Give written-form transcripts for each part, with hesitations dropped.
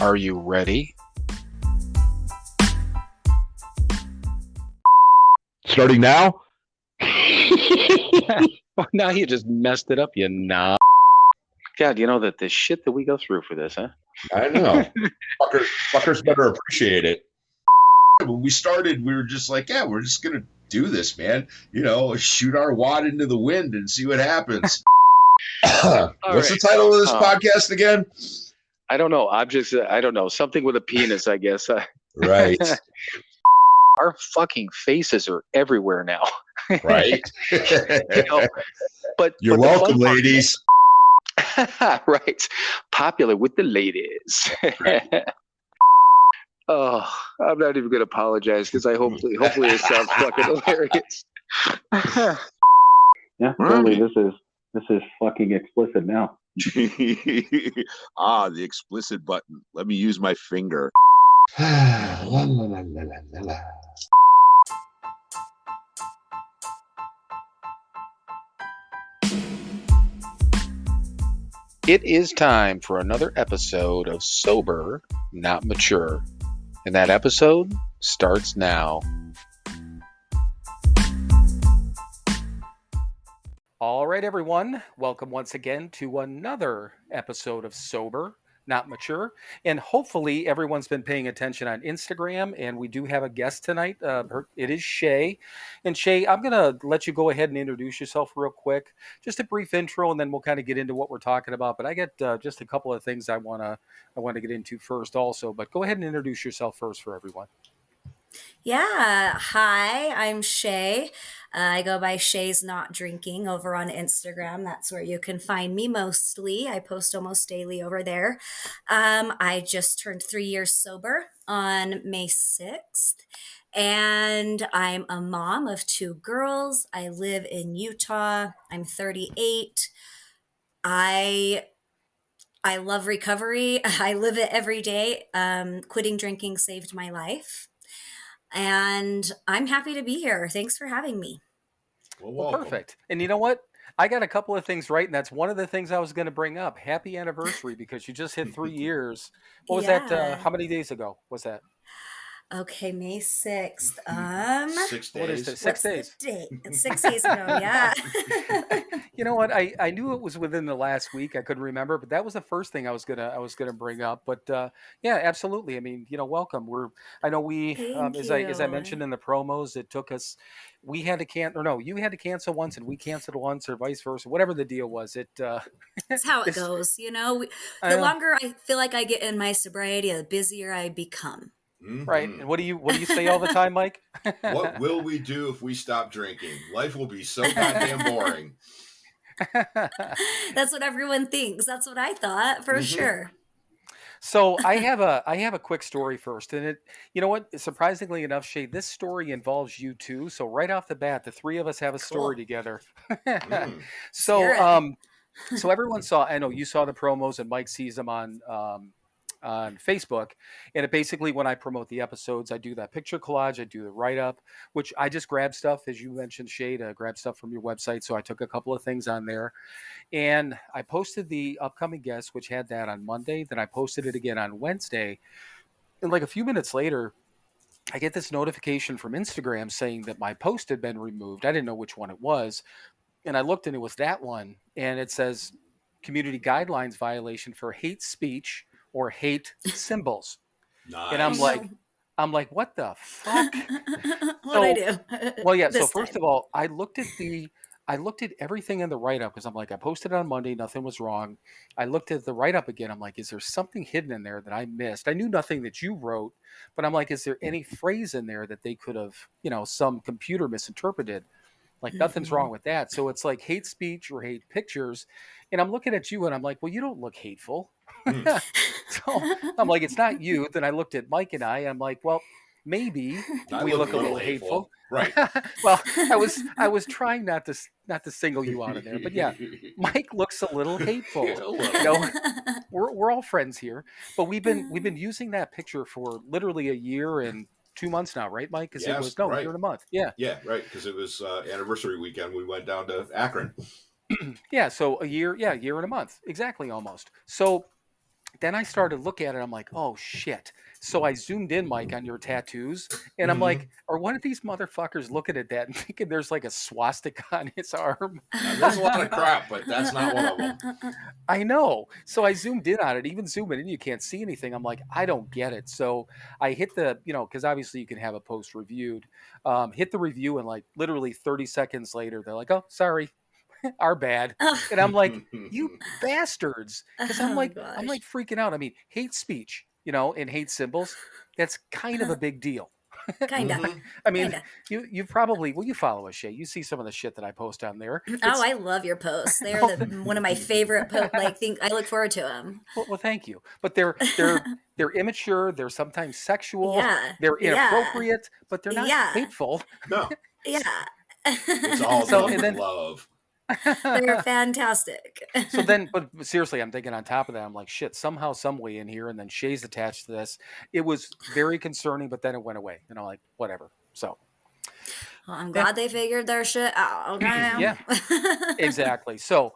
Are you ready? Starting now? Now you just messed it up, you knob. God, you know that the shit that we go through for this, huh? I know. Fuckers better appreciate it. When we started, we were just like, yeah, we're just going to do this, man. You know, shoot our wad into the wind and see what happens. What's the title of this podcast again? I don't know. I don't know. Something with a penis, I guess. Right. Our fucking faces are everywhere now. Right. But you're welcome, ladies. Right. Popular with the ladies. Right. Oh, I'm not even going to apologize because hopefully it sounds fucking hilarious. Yeah, totally. This is fucking explicit now. The explicit button. Let me use my finger. La, la, la, la, la, la. It is time for another episode of Sober, Not Mature. And that episode starts now. All right, everyone. Welcome once again to another episode of Sober, Not Mature. And hopefully everyone's been paying attention on Instagram. And we do have a guest tonight. It is Shay. And Shay, I'm going to let you go ahead and introduce yourself real quick. Just a brief intro, and then we'll kind of get into what we're talking about. But I got just a couple of things I want to get into first also. But go ahead and introduce yourself first for everyone. Yeah. Hi, I'm Shay. I go by Shay's Not Drinking over on Instagram. That's where you can find me mostly. I post almost daily over there. I just turned 3 years sober on May 6th. And I'm a mom of 2 girls. I live in Utah. I'm 38. I love recovery. I live it every day. Quitting drinking saved my life. And I'm happy to be here. Thanks for having me. Well, perfect. And you know what? I got a couple of things right, and that's one of the things I was going to bring up. Happy anniversary, because you just hit 3 years. What was that? How many days ago was that? Okay, May 6th. 6 days. What is it? 6 days. It's 6 days ago, yeah. You know what? I knew it was within the last week. I couldn't remember, but that was the first thing I was gonna bring up. But yeah, absolutely. I mean, welcome. I know we, as I mentioned in the promos, it took us. We had to you had to cancel once, and we canceled once, or vice versa. Whatever the deal was, That's how it goes. The longer I feel like I get in my sobriety, the busier I become. Mm-hmm. Right. And what do you say all the time, Mike? What will we do if we stop drinking? Life will be so goddamn boring. That's what everyone thinks. That's what I thought for sure. So I have a quick story first, and you know what? Surprisingly enough, Shay, this story involves you too. So right off the bat, the three of us have a story together. So so everyone saw. I know you saw the promos, and Mike sees them on Facebook. And it basically, when I promote the episodes, I do that picture collage, I do the write-up, which I just grab stuff, as you mentioned, Shay, to grab stuff from your website. So I took a couple of things on there, and I posted the upcoming guest, which had that on Monday. Then I posted it again on Wednesday. And like a few minutes later, I get this notification from Instagram saying that my post had been removed. I didn't know which one it was. And I looked, and it was that one. And it says community guidelines violation for hate speech or hate symbols. Nice. And I'm like, what the fuck? What'd I do? Well, yeah. So first of all, I looked at everything in the write-up, because I'm like, I posted it on Monday, nothing was wrong. I looked at the write-up again. I'm like, is there something hidden in there that I missed? I knew nothing that you wrote, but I'm like, is there any phrase in there that they could have, some computer misinterpreted? Like, nothing's wrong with that. So it's like hate speech or hate pictures. And I'm looking at you, and I'm like, well, you don't look hateful. So I'm like, it's not you. Then I looked at Mike and I'm like, well, maybe we look a little hateful. Right. Well, I was trying not to single you out of there, but yeah, Mike looks a little hateful. We're all friends here, but we've been using that picture for literally a year and 2 months now, right, Mike? Because it was a year and a month. Yeah, right. Because it was anniversary weekend. We went down to Akron. Yeah, so a year and a month, exactly, almost. So then I started looking at it. I'm like, oh shit. So I zoomed in, Mike, on your tattoos, and I'm Mhm. like, are one of these motherfuckers looking at that and thinking there's like a swastika on his arm? There's a lot of crap, but that's not one of them. I know. So I zoomed in on it. Even zooming in, you can't see anything. I'm like, I don't get it. So I hit the, because obviously you can have a post reviewed. Hit the review, and like literally 30 seconds later, they're like, oh, sorry, our bad. Oh, And I'm like, you bastards. Because I'm oh like gosh. freaking out. I mean, hate speech, and hate symbols, that's kind of a big deal. Kinda. Mhm. I mean, Kinda. you probably, well, you follow us, Shay. You see some of the shit that I post on there. Oh, It's I love your posts. They're one of my favorite like think I look forward to them. well, thank you. But they're immature. They're sometimes sexual. Yeah. They're Yeah. inappropriate, but they're not Yeah. hateful. No, Yeah. it's all So done and with then love. They're fantastic. so then, but seriously, I'm thinking on top of that, I'm like, shit. Somehow, some way in here, and then Shay's attached to this. It was very concerning, but then it went away. Like whatever. So Well, I'm yeah, glad they figured their shit out. Okay. yeah, exactly. So,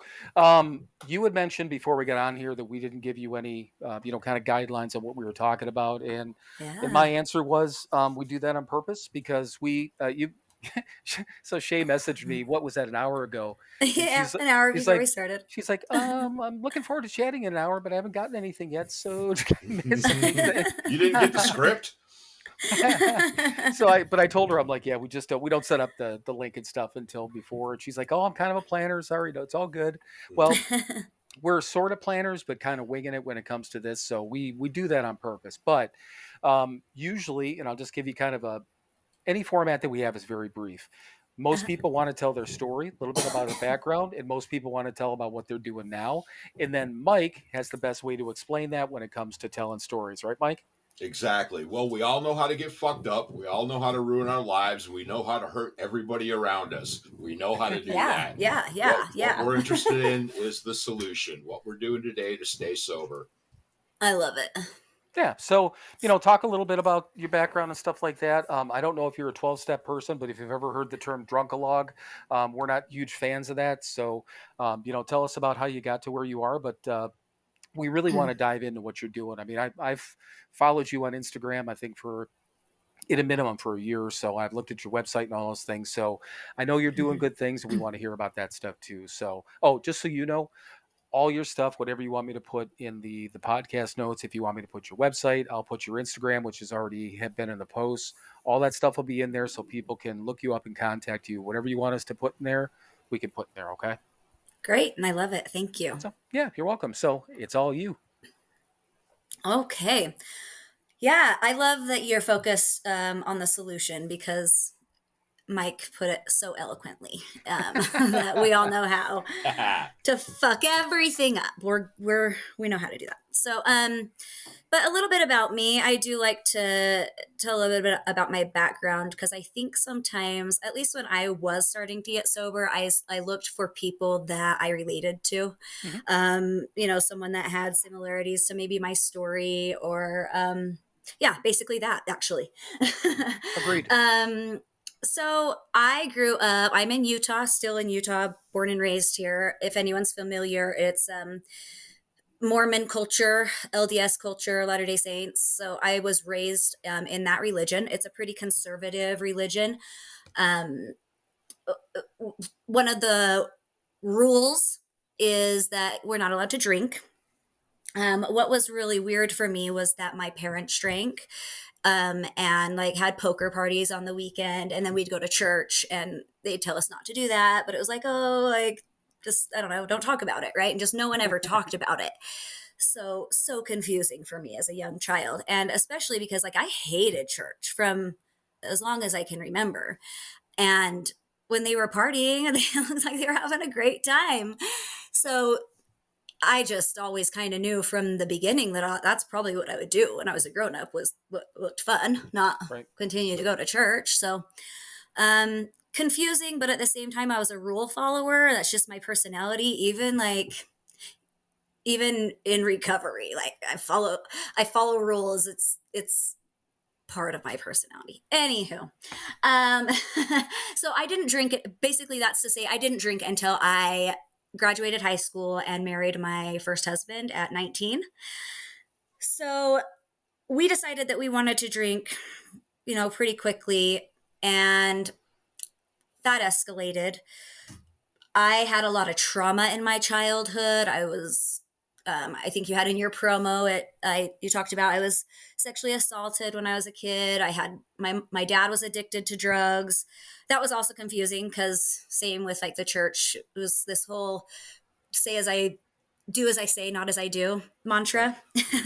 you had mentioned before we got on here that we didn't give you any, kind of guidelines on what we were talking about, and my Yeah. answer was, we do that on purpose because you. So Shay messaged me. What was that? An hour ago, and Yeah. An hour she's before like, we started. I'm looking forward to chatting in an hour, but I haven't gotten anything yet. So did I miss You anything? didn't get the script? But I told her, I'm like, yeah, we don't set up the link and stuff until before. And she's like, oh, I'm kind of a planner. Sorry, no, it's all good. Well, we're sort of planners, but kind of winging it when it comes to this. So we do that on purpose. But usually, and I'll just give you kind of any format that we have is very brief. Most people want to tell their story, a little bit about their background, and most people want to tell about what they're doing now. And then Mike has the best way to explain that when it comes to telling stories, right, Mike? Exactly. Well, we all know how to get fucked up. We all know how to ruin our lives. We know how to hurt everybody around us. We know how to do Yeah. that. Yeah. Yeah. What Yeah. we're interested in is the solution, what we're doing today to stay sober. I love it. Yeah. So, talk a little bit about your background and stuff like that. I don't know if you're a 12-step person, but if you've ever heard the term drunkalog, we're not huge fans of that. So, tell us about how you got to where you are. But we really want to dive into what you're doing. I mean, I've followed you on Instagram, I think, for at a minimum for a year or so. I've looked at your website and all those things. So I know you're doing good things, and we want to hear about that stuff too. So, oh, just so you know, all your stuff, whatever you want me to put in the podcast notes. If you want me to put your website, I'll put your Instagram, which has already have been in the posts. All that stuff will be in there so people can look you up and contact you. Whatever you want us to put in there, we can put in there. Okay. Great. And I love it. Thank you. So yeah, you're welcome. So it's all you. Okay. Yeah. I love that you're focused on the solution because Mike put it so eloquently that we all know how to fuck everything up. We know how to do that. So, but a little bit about me. I do like to tell a little bit about my background because I think sometimes, at least when I was starting to get sober, I looked for people that I related to. Someone that had similarities to maybe my story or, yeah, basically that actually. Agreed. So I grew up, I'm in Utah, still in Utah, born and raised here. If anyone's familiar, it's Mormon culture, LDS culture, Latter-day Saints. So I was raised in that religion. It's a pretty conservative religion. Um, One of the rules is that we're not allowed to drink. What was really weird for me was that my parents drank and like had poker parties on the weekend, and then we'd go to church and they'd tell us not to do that, but it was like, oh, like just I don't know, don't talk about it, right? And just no one ever talked about it. So confusing for me as a young child, and especially because like I hated church from as long as I can remember. And when they were partying, they looked like they were having a great time. So I just always kind of knew from the beginning that that's probably what I would do when I was a grown up was what looked fun, not Right. continue to go to church. So confusing, but at the same time, I was a rule follower. That's just my personality. Even in recovery, like I follow rules. It's part of my personality. Anywho, so I didn't drink it. Basically, that's to say I didn't drink until I graduated high school and married my first husband at 19. So we decided that we wanted to drink, pretty quickly, and that escalated. I had a lot of trauma in my childhood. I think you had in your promo, you talked about I was sexually assaulted when I was a kid. I had my dad was addicted to drugs. That was also confusing because same with like the church. It was this whole do as I say, not as I do mantra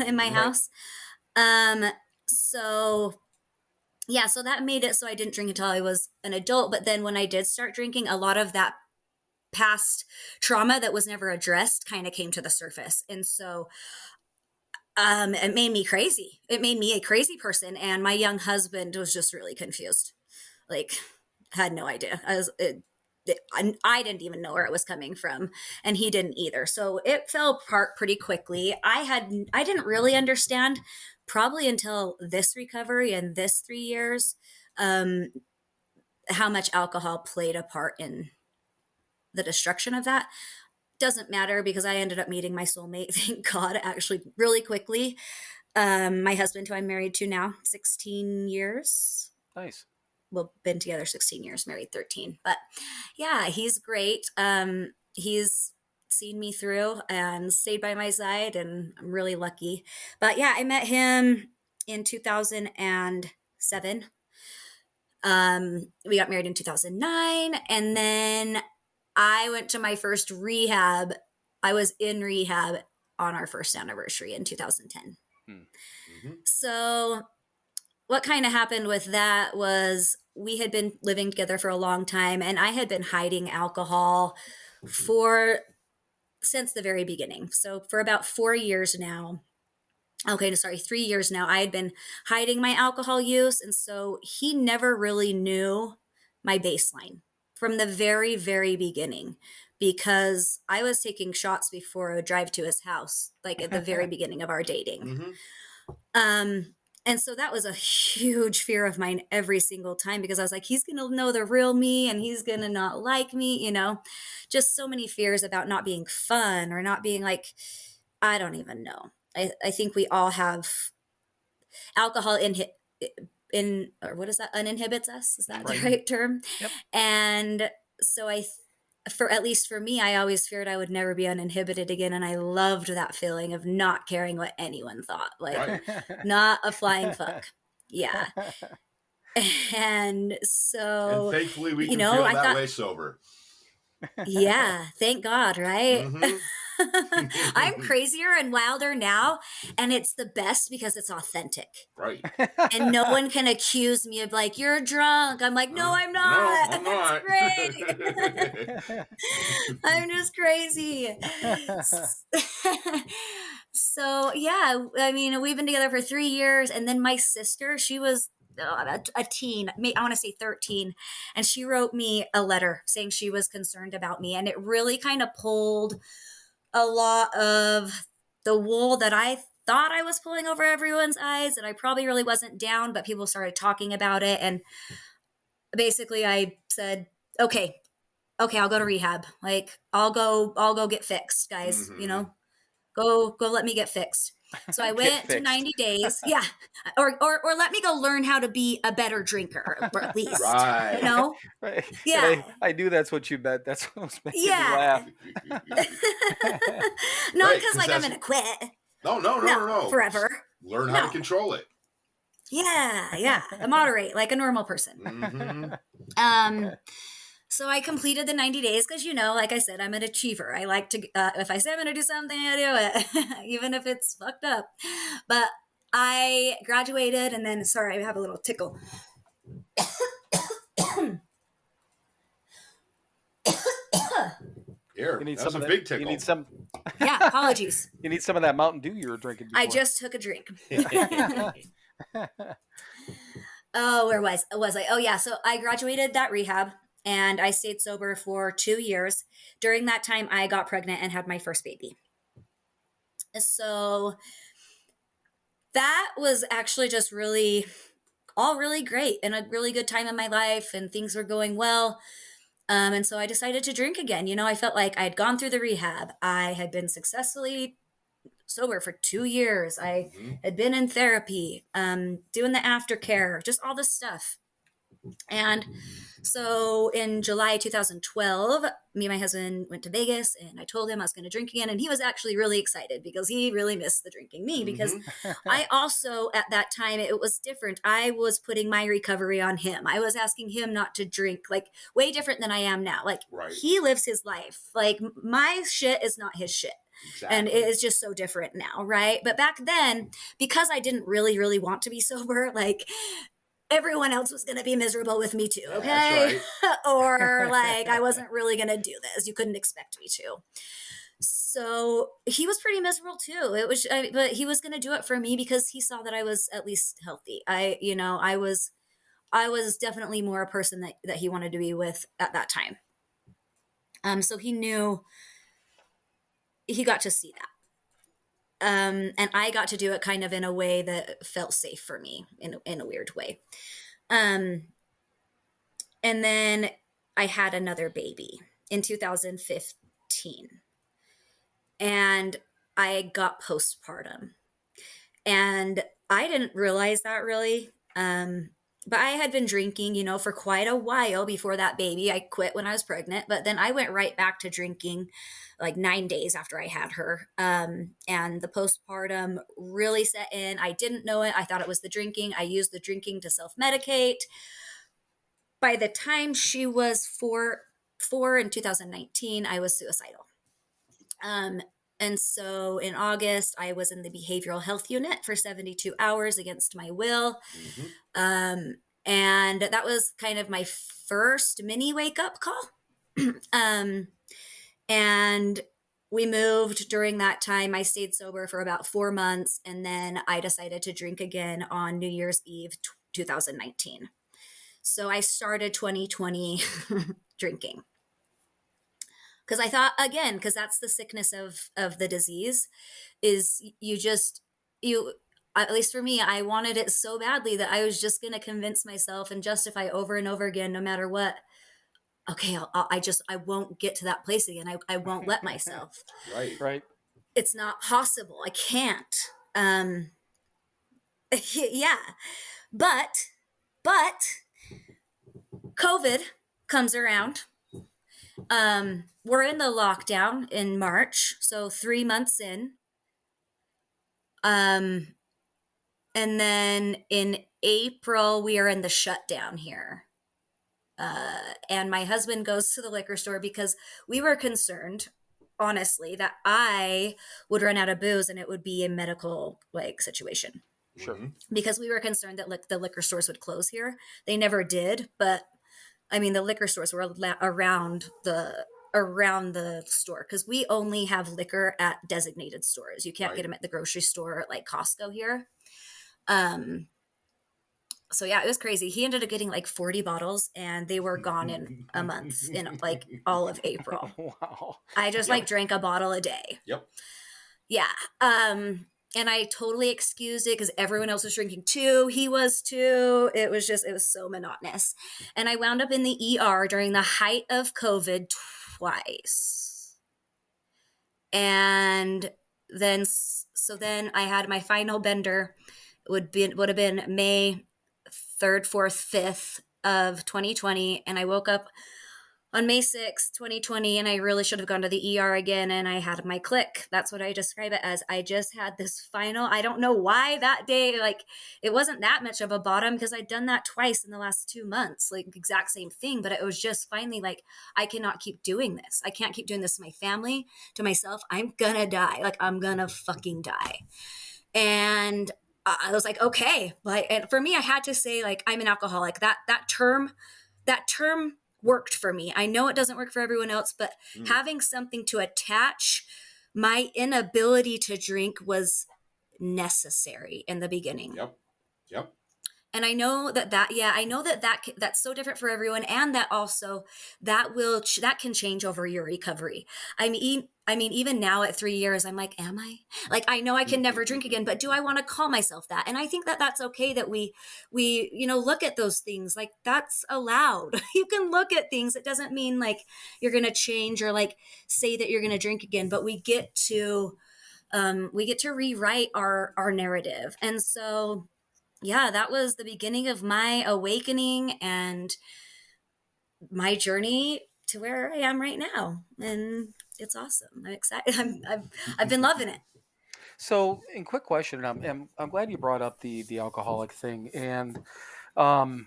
in my house. So yeah, so that made it so I didn't drink until I was an adult. But then when I did start drinking, a lot of that past trauma that was never addressed kind of came to the surface. And so it made me crazy. It made me a crazy person. And my young husband was just really confused. Like, had no idea. I didn't even know where it was coming from, and he didn't either. So it fell apart pretty quickly. I didn't really understand probably until this recovery and this 3 years, how much alcohol played a part in the destruction of that. Doesn't matter because I ended up meeting my soulmate, thank God, actually really quickly. My husband, who I'm married to now, 16 years. Nice. We've been together 16 years, married 13. But yeah, he's great. He's seen me through and stayed by my side, and I'm really lucky. But yeah, I met him in 2007. We got married in 2009, and then I went to my first rehab. I was in rehab on our first anniversary in 2010. Mm-hmm. So what kind of happened with that was we had been living together for a long time, and I had been hiding alcohol since the very beginning. So for about 4 years now, 3 years now, I had been hiding my alcohol use. And so he never really knew my baseline from the very, very beginning, because I was taking shots before I would drive to his house, like at the very beginning of our dating. Mm-hmm. And so that was a huge fear of mine every single time, because I was like, he's going to know the real me and he's going to not like me, just so many fears about not being fun or not being like, I don't even know. I think we all have alcohol or what is that? Uninhibits us. Is that the right term? Yep. And so at least for me, I always feared I would never be uninhibited again. And I loved that feeling of not caring what anyone thought, like not a flying fuck. Yeah. And so, and thankfully we can feel that way sober. Yeah. Thank God. Right. Mm-hmm. I'm crazier and wilder now, and it's the best because it's authentic. Right. And no one can accuse me of like, you're drunk. I'm like, no, I'm not. No, I'm not. It's great. I'm just crazy. So yeah, I mean, we've been together for 3 years, and then my sister, she was a teen, I want to say 13, and she wrote me a letter saying she was concerned about me, and it really kind of pulled a lot of the wool that I thought I was pulling over everyone's eyes, and I probably really wasn't down, but people started talking about it. And basically I said, okay, I'll go to rehab. Like I'll go get fixed, guys, mm-hmm. Go let me get fixed. So I went to 90 days. Yeah. Or let me go learn how to be a better drinker, or at least, right. Right. Yeah. I knew that's what you meant. That's what was making me laugh. Not because I'm going to quit. No. Forever. Learn how to control it. Yeah. Moderate like a normal person. Mm-hmm. So I completed the 90 days because, like I said, I'm an achiever. I like to, if I say I'm going to do something, I do it, even if it's fucked up. But I graduated, and then, sorry, I have a little tickle. Here, you need that's some a big tickle. You need some. Yeah, apologies. You need some of that Mountain Dew you were drinking before. I just took a drink. Oh, where was I? Oh, yeah. So I graduated that rehab, and I stayed sober for 2 years. During that time, I got pregnant and had my first baby. So that was actually just all really great and a really good time in my life, and things were going well. And so I decided to drink again. I felt like I had gone through the rehab. I had been successfully sober for 2 years. I Mhm. had been in therapy, doing the aftercare, just all this stuff. And so in July 2012, me and my husband went to Vegas, and I told him I was going to drink again. And he was actually really excited because he really missed the drinking. Me, because I also, at that time, it was different. I was putting my recovery on him. I was asking him not to drink, like way different than I am now. Like Right. he lives his life. Like my shit is not his shit. Exactly. And it is just so different now, right? But back then, because I didn't really want to be sober, like everyone else was going to be miserable with me too, okay? That's Or like I wasn't really going to do this. You couldn't expect me to. So he was pretty miserable too. But he was going to do it for me because he saw that I was at least healthy. I was definitely more a person that he wanted to be with at that time. So he knew, he got to see that. And I got to do it kind of in a way that felt safe for me in a weird way. And then I had another baby in 2015, and I got postpartum, and I didn't realize that really. But I had been drinking, for quite a while before that baby. I quit when I was pregnant, but then I went right back to drinking like 9 days after I had her. And the postpartum really set in. I didn't know it. I thought it was the drinking. I used the drinking to self-medicate. By the time she was four in 2019, I was suicidal. And so in August, I was in the behavioral health unit for 72 hours against my will. And that was kind of my first mini wake up call. And we moved during that time. I stayed sober for about 4 months. And then I decided to drink again on New Year's Eve, 2019. So I started 2020 drinking. Because I thought, again, because that's the sickness of the disease, is at least for me, I wanted it so badly that I was just going to convince myself and justify over and over again, no matter what. Okay, I won't get to that place again. I won't let myself. Right. It's not possible. I can't. Yeah. But COVID comes around. We're in the lockdown in March, so 3 months in. And then in April, we are in the shutdown here. And my husband goes to the liquor store because we were concerned, honestly, that I would run out of booze and it would be a medical situation. Sure. Because we were concerned that the liquor stores would close here. They never did, but I mean, the liquor stores were around the store, because we only have liquor at designated stores. You can't get them at the grocery store like Costco here. So yeah, it was crazy. He ended up getting like 40 bottles, and they were gone in a month, in like all of April. Wow. I just drank a bottle a day. Yep. Yeah. And I totally excused it because everyone else was drinking too. He was too. It was so monotonous. And I wound up in the ER during the height of COVID twice. And then I had my final bender, would have been May 3rd, 4th, 5th of 2020. And I woke up on May 6th, 2020, and I really should have gone to the ER again, and I had my click. That's what I describe it as. I just had this final, I don't know why that day, it wasn't that much of a bottom, because I'd done that twice in the last 2 months, exact same thing, but it was just finally I cannot keep doing this. I can't keep doing this to my family, to myself. I'm gonna die. I'm gonna fucking die. And I was like, okay. And for me, I had to say, I'm an alcoholic. That term worked for me. I know it doesn't work for everyone else, but having something to attach my inability to drink was necessary in the beginning. Yep. And I know that's so different for everyone, and that also that can change over your recovery. I mean, even now at 3 years, I'm like, am I? I know I can never drink again, but do I want to call myself that? And I think that that's okay, that we look at those things, that's allowed. You can look at things. It doesn't mean you're going to change or say that you're going to drink again, but we get to we get to rewrite our narrative. And so, yeah, that was the beginning of my awakening and my journey to where I am right now. And it's awesome. I'm excited. I've been loving it. So, in quick question, I'm glad you brought up the alcoholic thing, and um,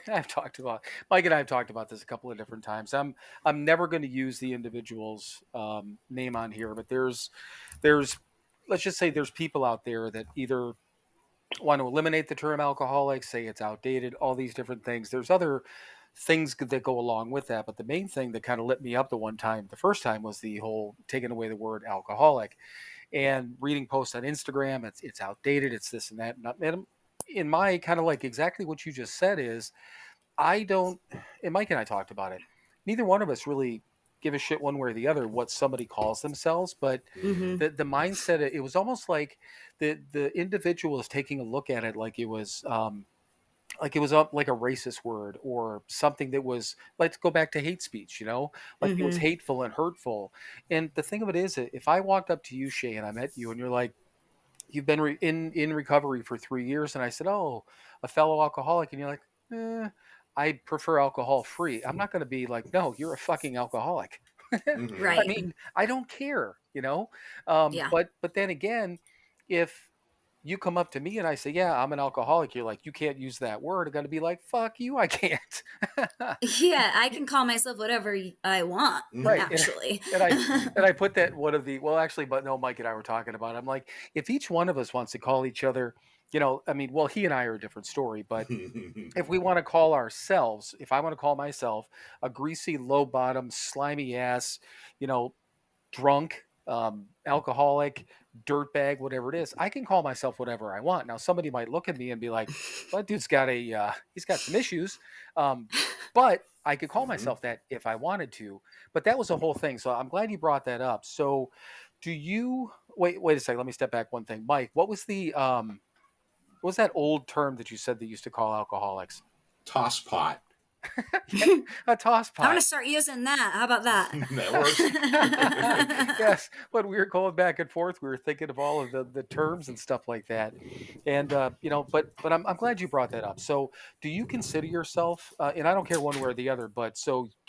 I've talked about Mike and I have talked about this a couple of different times. I'm never going to use the individual's name on here, but there's let's just say there's people out there that either want to eliminate the term alcoholic, say it's outdated, all these different things. There's other things that go along with that, but the main thing that kind of lit me up the first time was the whole taking away the word alcoholic, and reading posts on Instagram. It's outdated. It's this and that. And in my kind of like exactly what you just said is I don't, and Mike and I talked about it. Neither one of us really give a shit one way or the other what somebody calls themselves, but Mm-hmm. the mindset, it was almost like the individual is taking a look at it like it was up like a racist word or something that was, let's go back to hate speech, like it was Mm-hmm. hateful and hurtful. And the thing of it is, if I walked up to you, Shay, and I met you and you're like, you've been in recovery for 3 years, and I said, oh, a fellow alcoholic, and you're like, I prefer alcohol free. I'm not going to be like, no, you're a fucking alcoholic. Mhm. I Right. mean, I don't care, Yeah. but then again, if you come up to me and I say, yeah, I'm an alcoholic, you're like, you can't use that word. I'm going to be like, fuck you, I can't. Yeah, I can call myself whatever I want, Right. Mhm. actually. And I put that one of the, well, actually, but no, Mike and I were talking about it. I'm like, if each one of us wants to call each other, I mean, well, he and I are a different story, but if we want to call ourselves, if I want to call myself a greasy, low bottom, slimy ass, you know, drunk, alcoholic, dirtbag, whatever it is, I can call myself whatever I want. Now, somebody might look at me and be like, well, that dude's got he's got some issues. Um, but I could call Mhm. myself that if I wanted to. But that was the whole thing. So I'm glad you brought that up. So wait a second. Let me step back one thing. Mike, what was that old term that you said they used to call alcoholics? Toss pot. Yeah, a toss I'm going pot. to start using that. How about that? That works. Yes, when we were going back and forth, we were thinking of all of the terms and stuff like that, and but I'm glad you brought that up. So, do you consider yourself, and I don't care one way or the other, but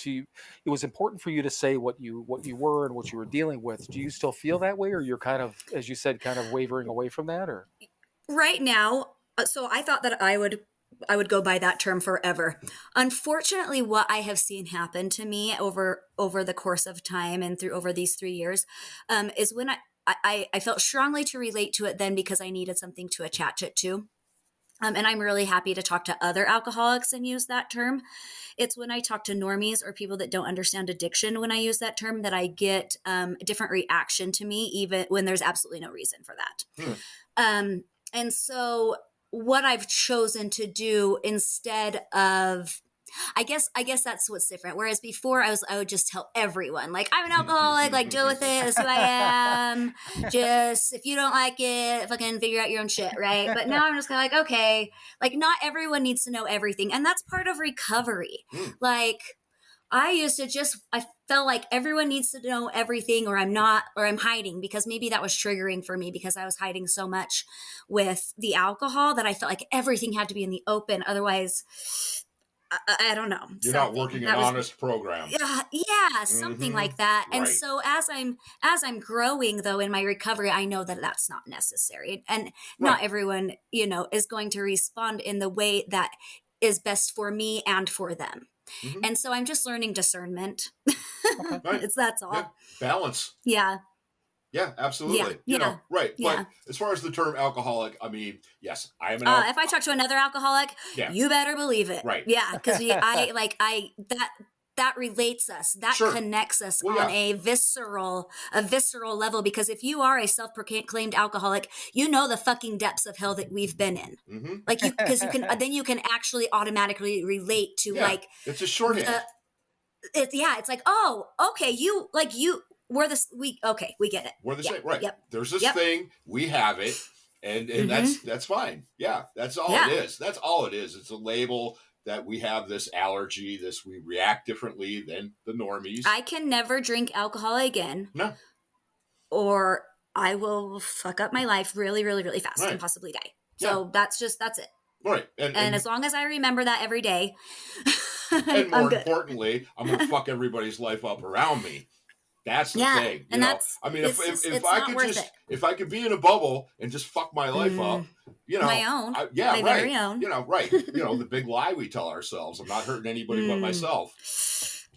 it was important for you to say what you were and what you were dealing with. Do you still feel that way, or you're kind of, as you said, kind of wavering away from that, or? Right now, so I thought that I would go by that term forever. Unfortunately, what I have seen happen to me over the course of time and through over these 3 years, is when I felt strongly to relate to it then because I needed something to attach it to. And I'm really happy to talk to other alcoholics and use that term. It's when I talk to normies or people that don't understand addiction, when I use that term, that I get a different reaction to me, even when there's absolutely no reason for that. Hmm. And so what I've chosen to do instead of, I guess that's what's different. Whereas before I would just tell everyone, like, I'm an alcoholic, like, deal with it. That's who I am. Just, if you don't like it, fucking figure out your own shit. Right. But now I'm just kind of like, okay, like, not everyone needs to know everything. And that's part of recovery. Hmm. Like, I felt like everyone needs to know everything, or I'm not, or I'm hiding, because maybe that was triggering for me because I was hiding so much with the alcohol that I felt like everything had to be in the open. Otherwise, I don't know. You're not Something working an that was, honest program. yeah, something Mhm. like that. And Right. so as I'm growing though in my recovery, I know that that's not necessary, and not Right. everyone, is going to respond in the way that is best for me and for them. Mhm. And so I'm just learning discernment. Okay. Right. That's Yeah. all. Balance. Yeah. Yeah, Yeah. absolutely. Yeah. Right. Yeah. But as far as the term alcoholic, I mean, yes, I am an alcoholic. If I talk to another alcoholic, Yeah. you better believe it. Right. Yeah. Because that relates us, that Sure. connects us Well, on yeah. a visceral level. Because if you are a self-proclaimed alcoholic, you know the fucking depths of hell that we've been in. Mm-hmm. Like, because you can actually automatically relate to, Yeah. like, It's a shorthand. it's like, oh, okay, we get it. We're the Yeah. same. Right. Yep. There's this Yep. thing. We have it. And Mhm. that's fine. Yeah. That's all Yeah. it is. That's all it is. It's a label that we have this allergy, we react differently than the normies. I can never drink alcohol again. No. or I will fuck up my life really, really, really fast Right. and possibly die. So that's it. Right. And as long as I remember that every day, and more I'm good. importantly, I'm going to fuck everybody's life up around me. That's the thing. You and know, that's, I mean, it's if I not could worth just, it. if I could be in a bubble and just fuck my life up, you know, My own, my right. very own. You know, right. You know, the big lie we tell ourselves. I'm not hurting anybody but myself.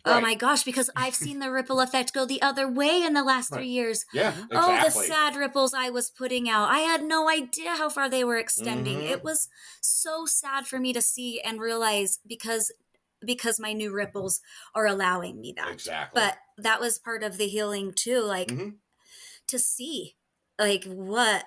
Oh my gosh, because I've seen the ripple effect go the other way in the last 3 years. Yeah, exactly. Oh, the sad ripples I was putting out. I had no idea how far they were extending. It was so sad for me to see and realize because my new ripples are allowing me that. Exactly. But that was part of the healing too, like to see like what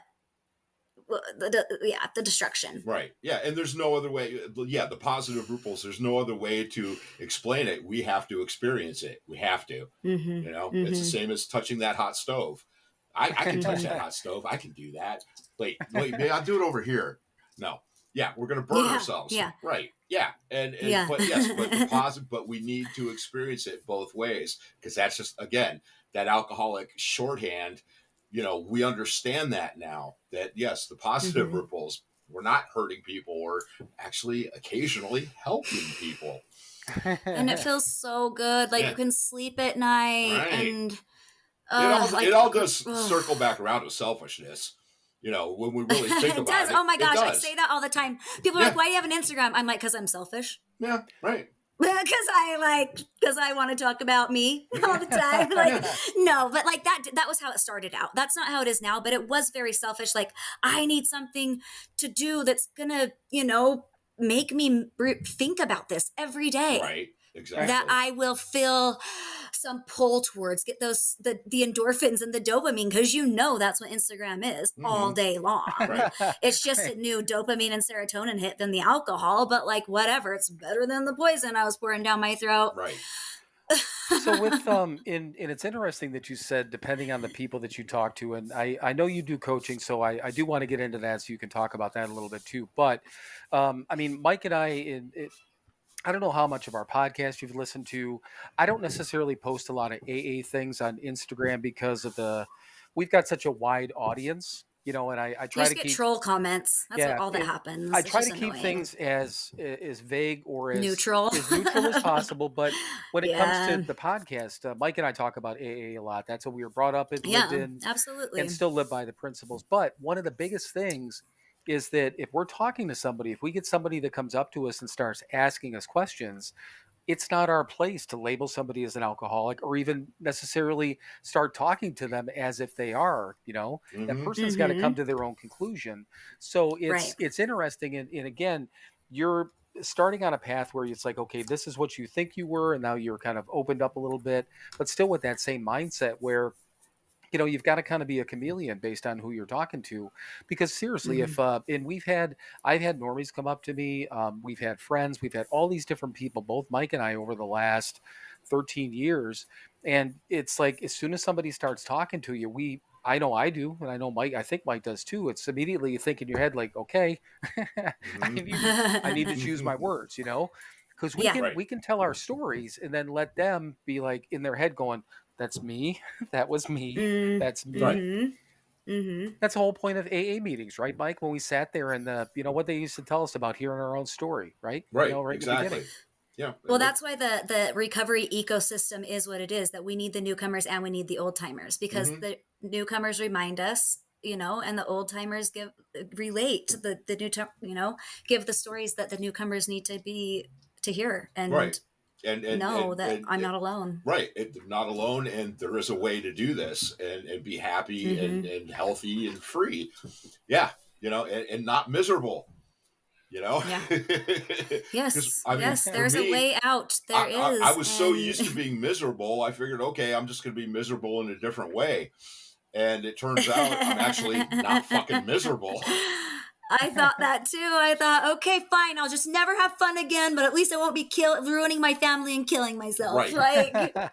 the destruction. Right. Yeah. And there's no other way. Yeah. The positive ripples, there's no other way to explain it. We have to experience it. We have to. You know, it's the same as touching that hot stove. I can touch that hot stove. I can do that. Wait, maybe I'll do it over here. No. Yeah. We're going to burn ourselves. Yeah. Right. Yeah. And but yes, but the positive, but we need to experience it both ways because that's just, again, that alcoholic shorthand. You know, we understand that now that yes, the positive ripples, we're not hurting people, we're actually occasionally helping people. And it feels so good. Like you can sleep at night and it all does circle back around to selfishness. You know, when we really think about does. it. Oh my gosh, I say that all the time. People are like, why do you have an Instagram? I'm like, because I'm selfish. Yeah, right. Because I want to talk about me all the time. Like, no, but like that was how it started out. That's not how it is now, but it was very selfish. Like, I need something to do that's gonna, you know, make me think about this every day. Right. Exactly. That I will feel some pull towards, get those the endorphins and the dopamine, because you know that's what Instagram is all day long. Right. It's just a new dopamine and serotonin hit than the alcohol, but like whatever, it's better than the poison I was pouring down my throat. Right. So with and it's interesting that you said depending on the people that you talk to, and I know you do coaching, so I do want to get into that so you can talk about that a little bit too. But I mean, Mike and I don't know how much of our podcast you've listened to. I don't necessarily post a lot of AA things on Instagram because of we've got such a wide audience, you know, and I try to get keep troll comments. That's all that happens. I try to keep things as vague or as neutral as possible. But when it comes to the podcast, Mike and I talk about AA a lot. That's what we were brought up in, lived in, absolutely, and still live by the principles. But one of the biggest things is that if we're talking to somebody, if we get somebody that comes up to us and starts asking us questions, it's not our place to label somebody as an alcoholic or even necessarily start talking to them as if they are, you know, that person's got to come to their own conclusion. So it's interesting. And again, you're starting on a path where it's like, okay, this is what you think you were. And now you're kind of opened up a little bit, but still with that same mindset where, you know, you've got to kind of be a chameleon based on who you're talking to, because seriously, if and I've had normies come up to me, we've had friends, we've had all these different people, both Mike and I, over the last 13 years, and it's like as soon as somebody starts talking to you, I know I do, and I know Mike, I think Mike does too. It's immediately you think in your head like, okay, I need to choose my words, you know, because we can tell our stories and then let them be like in their head going, that's me. That was me. That's me. Right. That's the whole point of AA meetings, right, Mike? When we sat there and you know what they used to tell us about hearing our own story, right? Right. You know, right exactly. in the beginning. Yeah. Well, that's why the recovery ecosystem is what it is, that we need the newcomers and we need the old timers, because the newcomers remind us, you know, and the old timers relate to the new, you know, give the stories that the newcomers need to hear. And and know that I'm not alone. Right. Not alone. And there is a way to do this and be happy and healthy and free. Yeah. You know, and not miserable, you know? Yeah. Yes. I mean, yes. There's a way out. There is. I was so used to being miserable. I figured, okay, I'm just going to be miserable in a different way. And it turns out I'm actually not fucking miserable. I thought that too. I thought, okay, fine, I'll just never have fun again, but at least I won't be ruining my family and killing myself. Right. Like,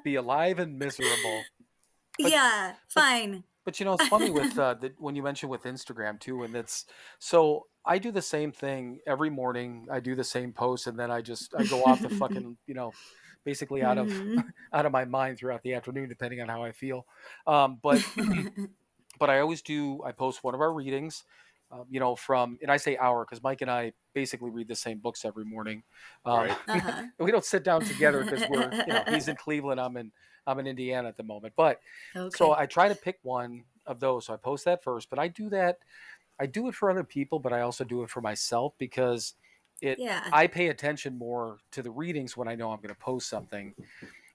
be alive and miserable. But, yeah, fine. But you know, it's funny with when you mentioned with Instagram too, and it's so I do the same thing every morning. I do the same post, and then I go off the fucking, you know, basically out of Mm-hmm. out of my mind throughout the afternoon, depending on how I feel. But I always do. I post one of our readings, and I say our because Mike and I basically read the same books every morning. Right. Uh-huh. We don't sit down together because he's in Cleveland, I'm in Indiana at the moment. But so Okay. I try to pick one of those. So I post that first, but I do that. I do it for other people, but I also do it for myself because it. Yeah. I pay attention more to the readings when I know I'm going to post something,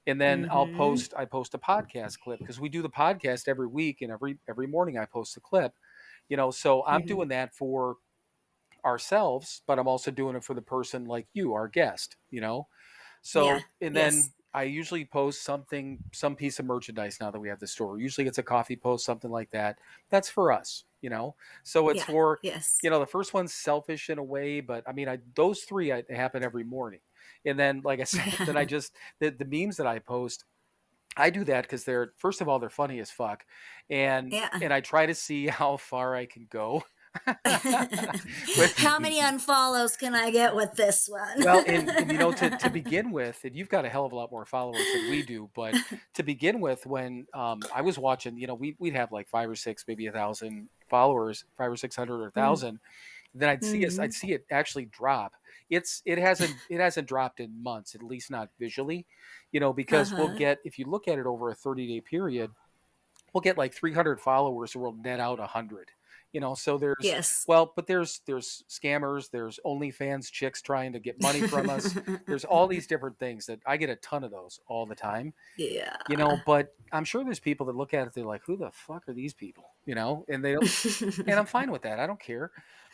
and then Mm-hmm. I post a podcast clip because we do the podcast every week, and every morning I post a clip. So I'm Mm-hmm. doing that for ourselves, but I'm also doing it for the person like you, our guest. Yeah. So, and Yes. then I usually post some piece of merchandise now that we have the store. Usually it's a coffee post, something like that. That's for us. So it's Yeah. for, Yes. the first one's selfish in a way, but I mean, those three happen every morning. And then, like I said, then I Yeah. just, the memes that I post, I do that because first of all, they're funny as fuck. And, Yeah. and I try to see how far I can go with, How many unfollows can I get with this one? well, and to begin with, and you've got a hell of a lot more followers than we do, but to begin with, when I was watching, we'd have like 5 or 6, maybe 1,000 followers, 500 or 600 or 1,000. Then I'd Mm-hmm. see it actually drop. It hasn't dropped in months, at least not visually, because we'll Uh-huh. get, if you look at it over a 30-day period, we'll get like 300 followers, or we'll net out 100. So Yes. there's scammers, there's OnlyFans chicks trying to get money from us. There's all these different things that I get a ton of those all the time. Yeah. But I'm sure there's people that look at it, they're like, who the fuck are these people? And they don't, and I'm fine with that. I don't care.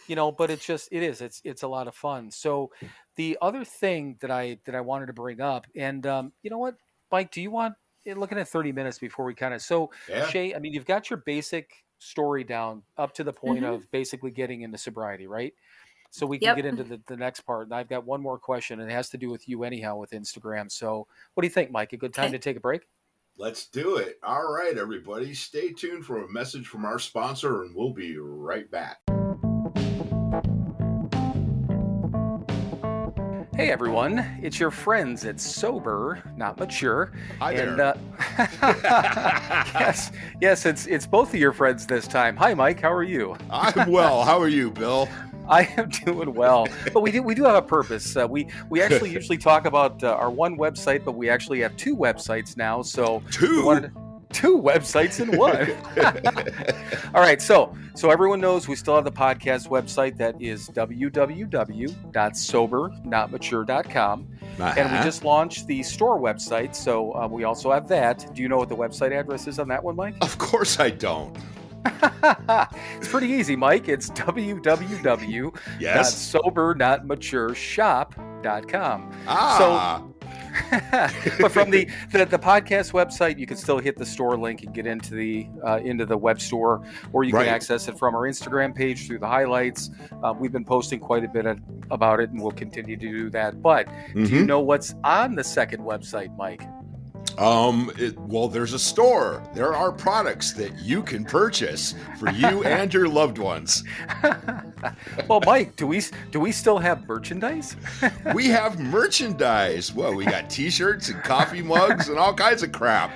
But it's a lot of fun. So the other thing that I wanted to bring up, and you know what, Mike, do you want, looking at 30 minutes before we so Yeah. Shay, I mean, you've got your basic story down up to the point Mm-hmm. of basically getting into sobriety, right? So we can get Yep. into the next part. And I've got one more question, and it has to do with you anyhow with Instagram. So what do you think, Mike? A good time to Okay. take a break? Let's do it. All right, everybody. Stay tuned for a message from our sponsor, and we'll be right back. Hey everyone, it's your friends at Sober Not Mature. Hi And there. yes, it's both of your friends this time. Hi Mike, how are you? I'm well. How are you, Bill? I am doing well, but we do have a purpose. We actually usually talk about our one website, but we actually have two websites now. So we wanted two websites in one. All right, so everyone knows we still have the podcast website that is www.SoberNotMature.com. And we just launched the store website, so we also have that. Do you know what the website address is on that one, Mike? Of course I don't. It's pretty easy, Mike. It's www.SoberNotMatureShop.com. Ah. But from the podcast website, you can still hit the store link and get into the web store, or you can access it from our Instagram page through the highlights. We've been posting quite a bit about it, and we'll continue to do that. But do you know what's on the second website, Mike? Well, there's a store. There are products that you can purchase for you and your loved ones. Well, Mike, do we still have merchandise? We have merchandise. Well, we got T-shirts and coffee mugs and all kinds of crap.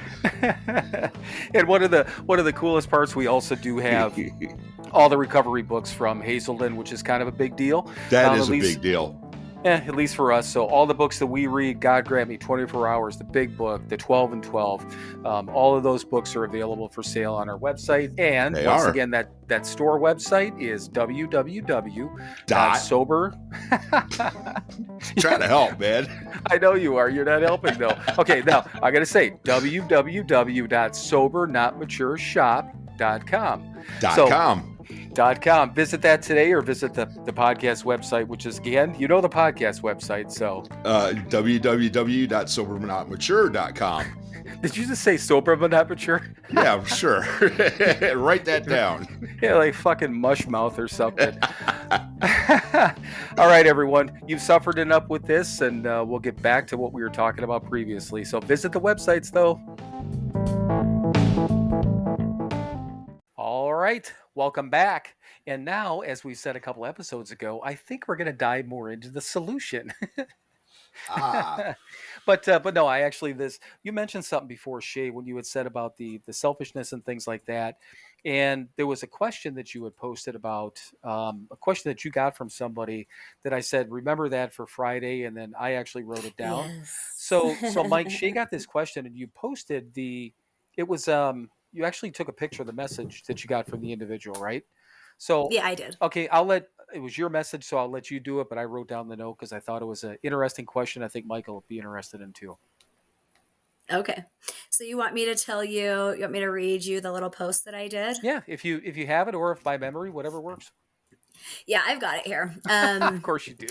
And one of the coolest parts, we also do have all the recovery books from Hazelden, which is kind of a big deal. That is a big deal. At least for us. So all the books that we read, God Grant Me, 24 Hours, the big book, the 12 and 12, all of those books are available for sale on our website. And again, that store website is www.sober. Trying to help, man. I know you are. You're not helping, though. Okay, now I got to say www.SoberNotMatureShop.com. .com. Visit that today, or visit the podcast website, which is, again, the podcast website. So www.SoberNotMature.com. Did you just say sober but not mature? Yeah, sure. Write that down. Yeah, like fucking mush mouth or something. All right, everyone. You've suffered enough with this, and we'll get back to what we were talking about previously. So visit the websites, though. All right, welcome back. And now, as we said a couple episodes ago, I think we're going to dive more into the solution. But no, I actually you mentioned something before, Shay, when you had said about the selfishness and things like that, and there was a question that you had posted about a question that you got from somebody that I said, remember that for Friday, and then I actually wrote it down. Yes. So Mike, Shay got this question, and you posted it was you actually took a picture of the message that you got from the individual, right? So Yeah, I did. okay, it was your message, so I'll let you do it, but I wrote down the note because I thought it was an interesting question. I think Michael will be interested in too. Okay. So you want me to you want me to read you the little post that I did? Yeah, if you have it, or if by memory, whatever works. Yeah, I've got it here. Of course you do.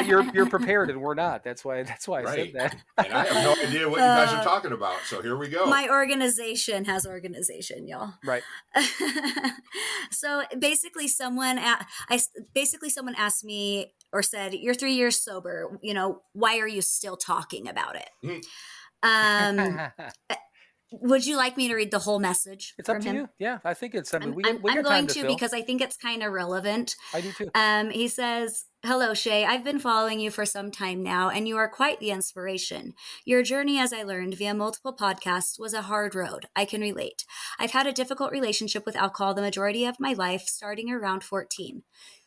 You're prepared and we're not. That's why I said that. And I have no idea what you guys are talking about. So here we go. My organization has organization, y'all. Right. So basically someone asked me or said, "You're 3 years sober. Why are you still talking about it?" Would you like me to read the whole message? It's up to you. Yeah, I think it's something I'm going to because I think it's kind of relevant. I do too. He says, "Hello, Shay. I've been following you for some time now, and you are quite the inspiration. Your journey, as I learned via multiple podcasts, was a hard road. I can relate. I've had a difficult relationship with alcohol the majority of my life, starting around 14.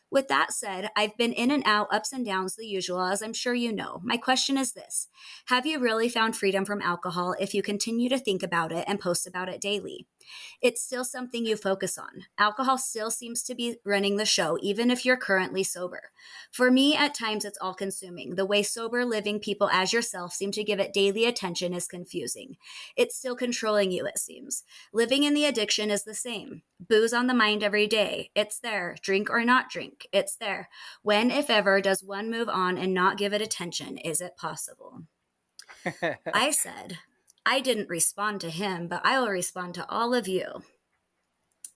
With that said, I've been in and out, ups and downs, the usual, as I'm sure you know. My question is this: have you really found freedom from alcohol if you continue to think about it and post about it daily? It's still something you focus on. Alcohol still seems to be running the show, even if you're currently sober. For me, at times, it's all consuming. The way sober living people as yourself seem to give it daily attention is confusing. It's still controlling you, it seems. Living in the addiction is the same. Booze on the mind every day. It's there. Drink or not drink. It's there. When, if ever, does one move on and not give it attention? Is it possible?" I said, I didn't respond to him, but I will respond to all of you.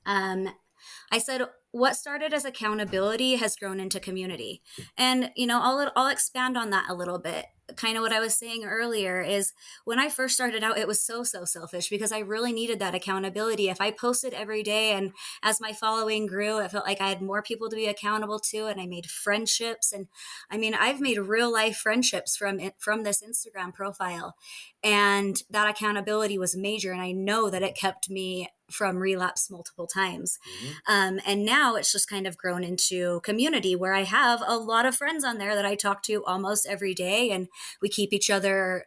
I said, what started as accountability has grown into community. And, I'll expand on that a little bit. Kind of what I was saying earlier is when I first started out, it was so selfish because I really needed that accountability. If I posted every day and as my following grew, I felt like I had more people to be accountable to, and I made friendships. And I've made real life friendships from this Instagram profile, and that accountability was major. And I know that it kept me from relapse multiple times. And now it's just kind of grown into community where I have a lot of friends on there that I talk to almost every day, and we keep each other,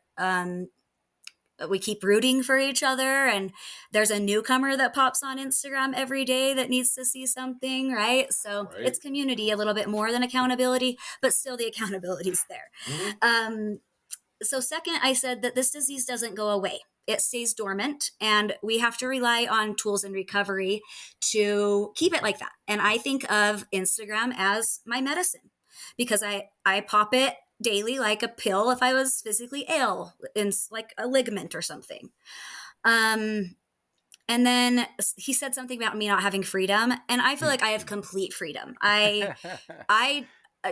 we keep rooting for each other. And there's a newcomer that pops on Instagram every day that needs to see something, right? So It's community a little bit more than accountability, but still the accountability's there. So second, I said that this disease doesn't go away. It stays dormant, and we have to rely on tools in recovery to keep it like that. And I think of Instagram as my medicine because I pop it daily like a pill if I was physically ill, in like a ligament or something. And then he said something about me not having freedom, and I feel like I have complete freedom.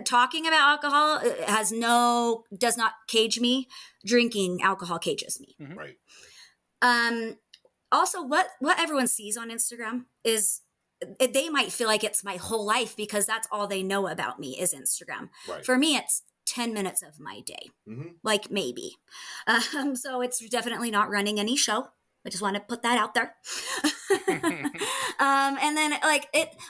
Talking about alcohol does not cage me. Drinking alcohol cages me. Right. Also, what everyone sees on Instagram is they might feel like it's my whole life because that's all they know about me is Instagram. Right. For me, it's 10 minutes of my day, like maybe. So it's definitely not running any show. I just want to put that out there. And then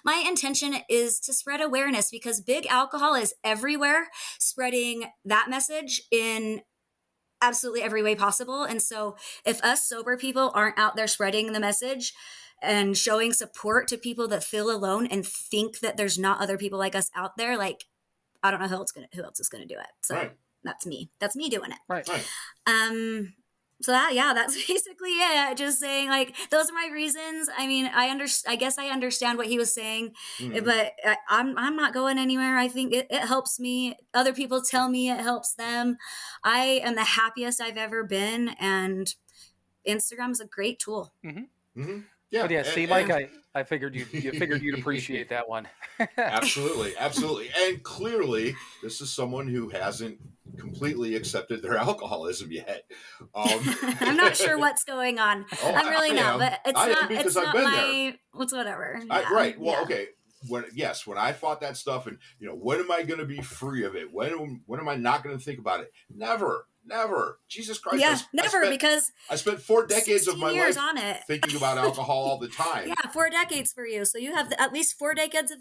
my intention is to spread awareness because big alcohol is everywhere, spreading that message in absolutely every way possible. And so if us sober people aren't out there spreading the message and showing support to people that feel alone and think that there's not other people like us out there, like, I don't know who else is going to do it. So That's me doing it. Right. So that's basically it. Just saying, like, those are my reasons. I guess I understand what he was saying, but I'm not going anywhere. I think it helps me. Other people tell me it helps them. I am the happiest I've ever been, and Instagram is a great tool. Yeah. But yeah, see, Mike, I figured you'd appreciate that one. Absolutely. And clearly, this is someone who hasn't completely accepted their alcoholism yet. I'm not sure what's going on. I'm really not, but it's not my. What's whatever. Right. Well, okay. when I fought that stuff, and when am I going to be free of it? When am I not going to think about it? Never. Jesus Christ. Yeah, never, because I spent 4 decades of my life on it thinking about alcohol all the time. Yeah, 4 decades for you. So you have at least 4 decades of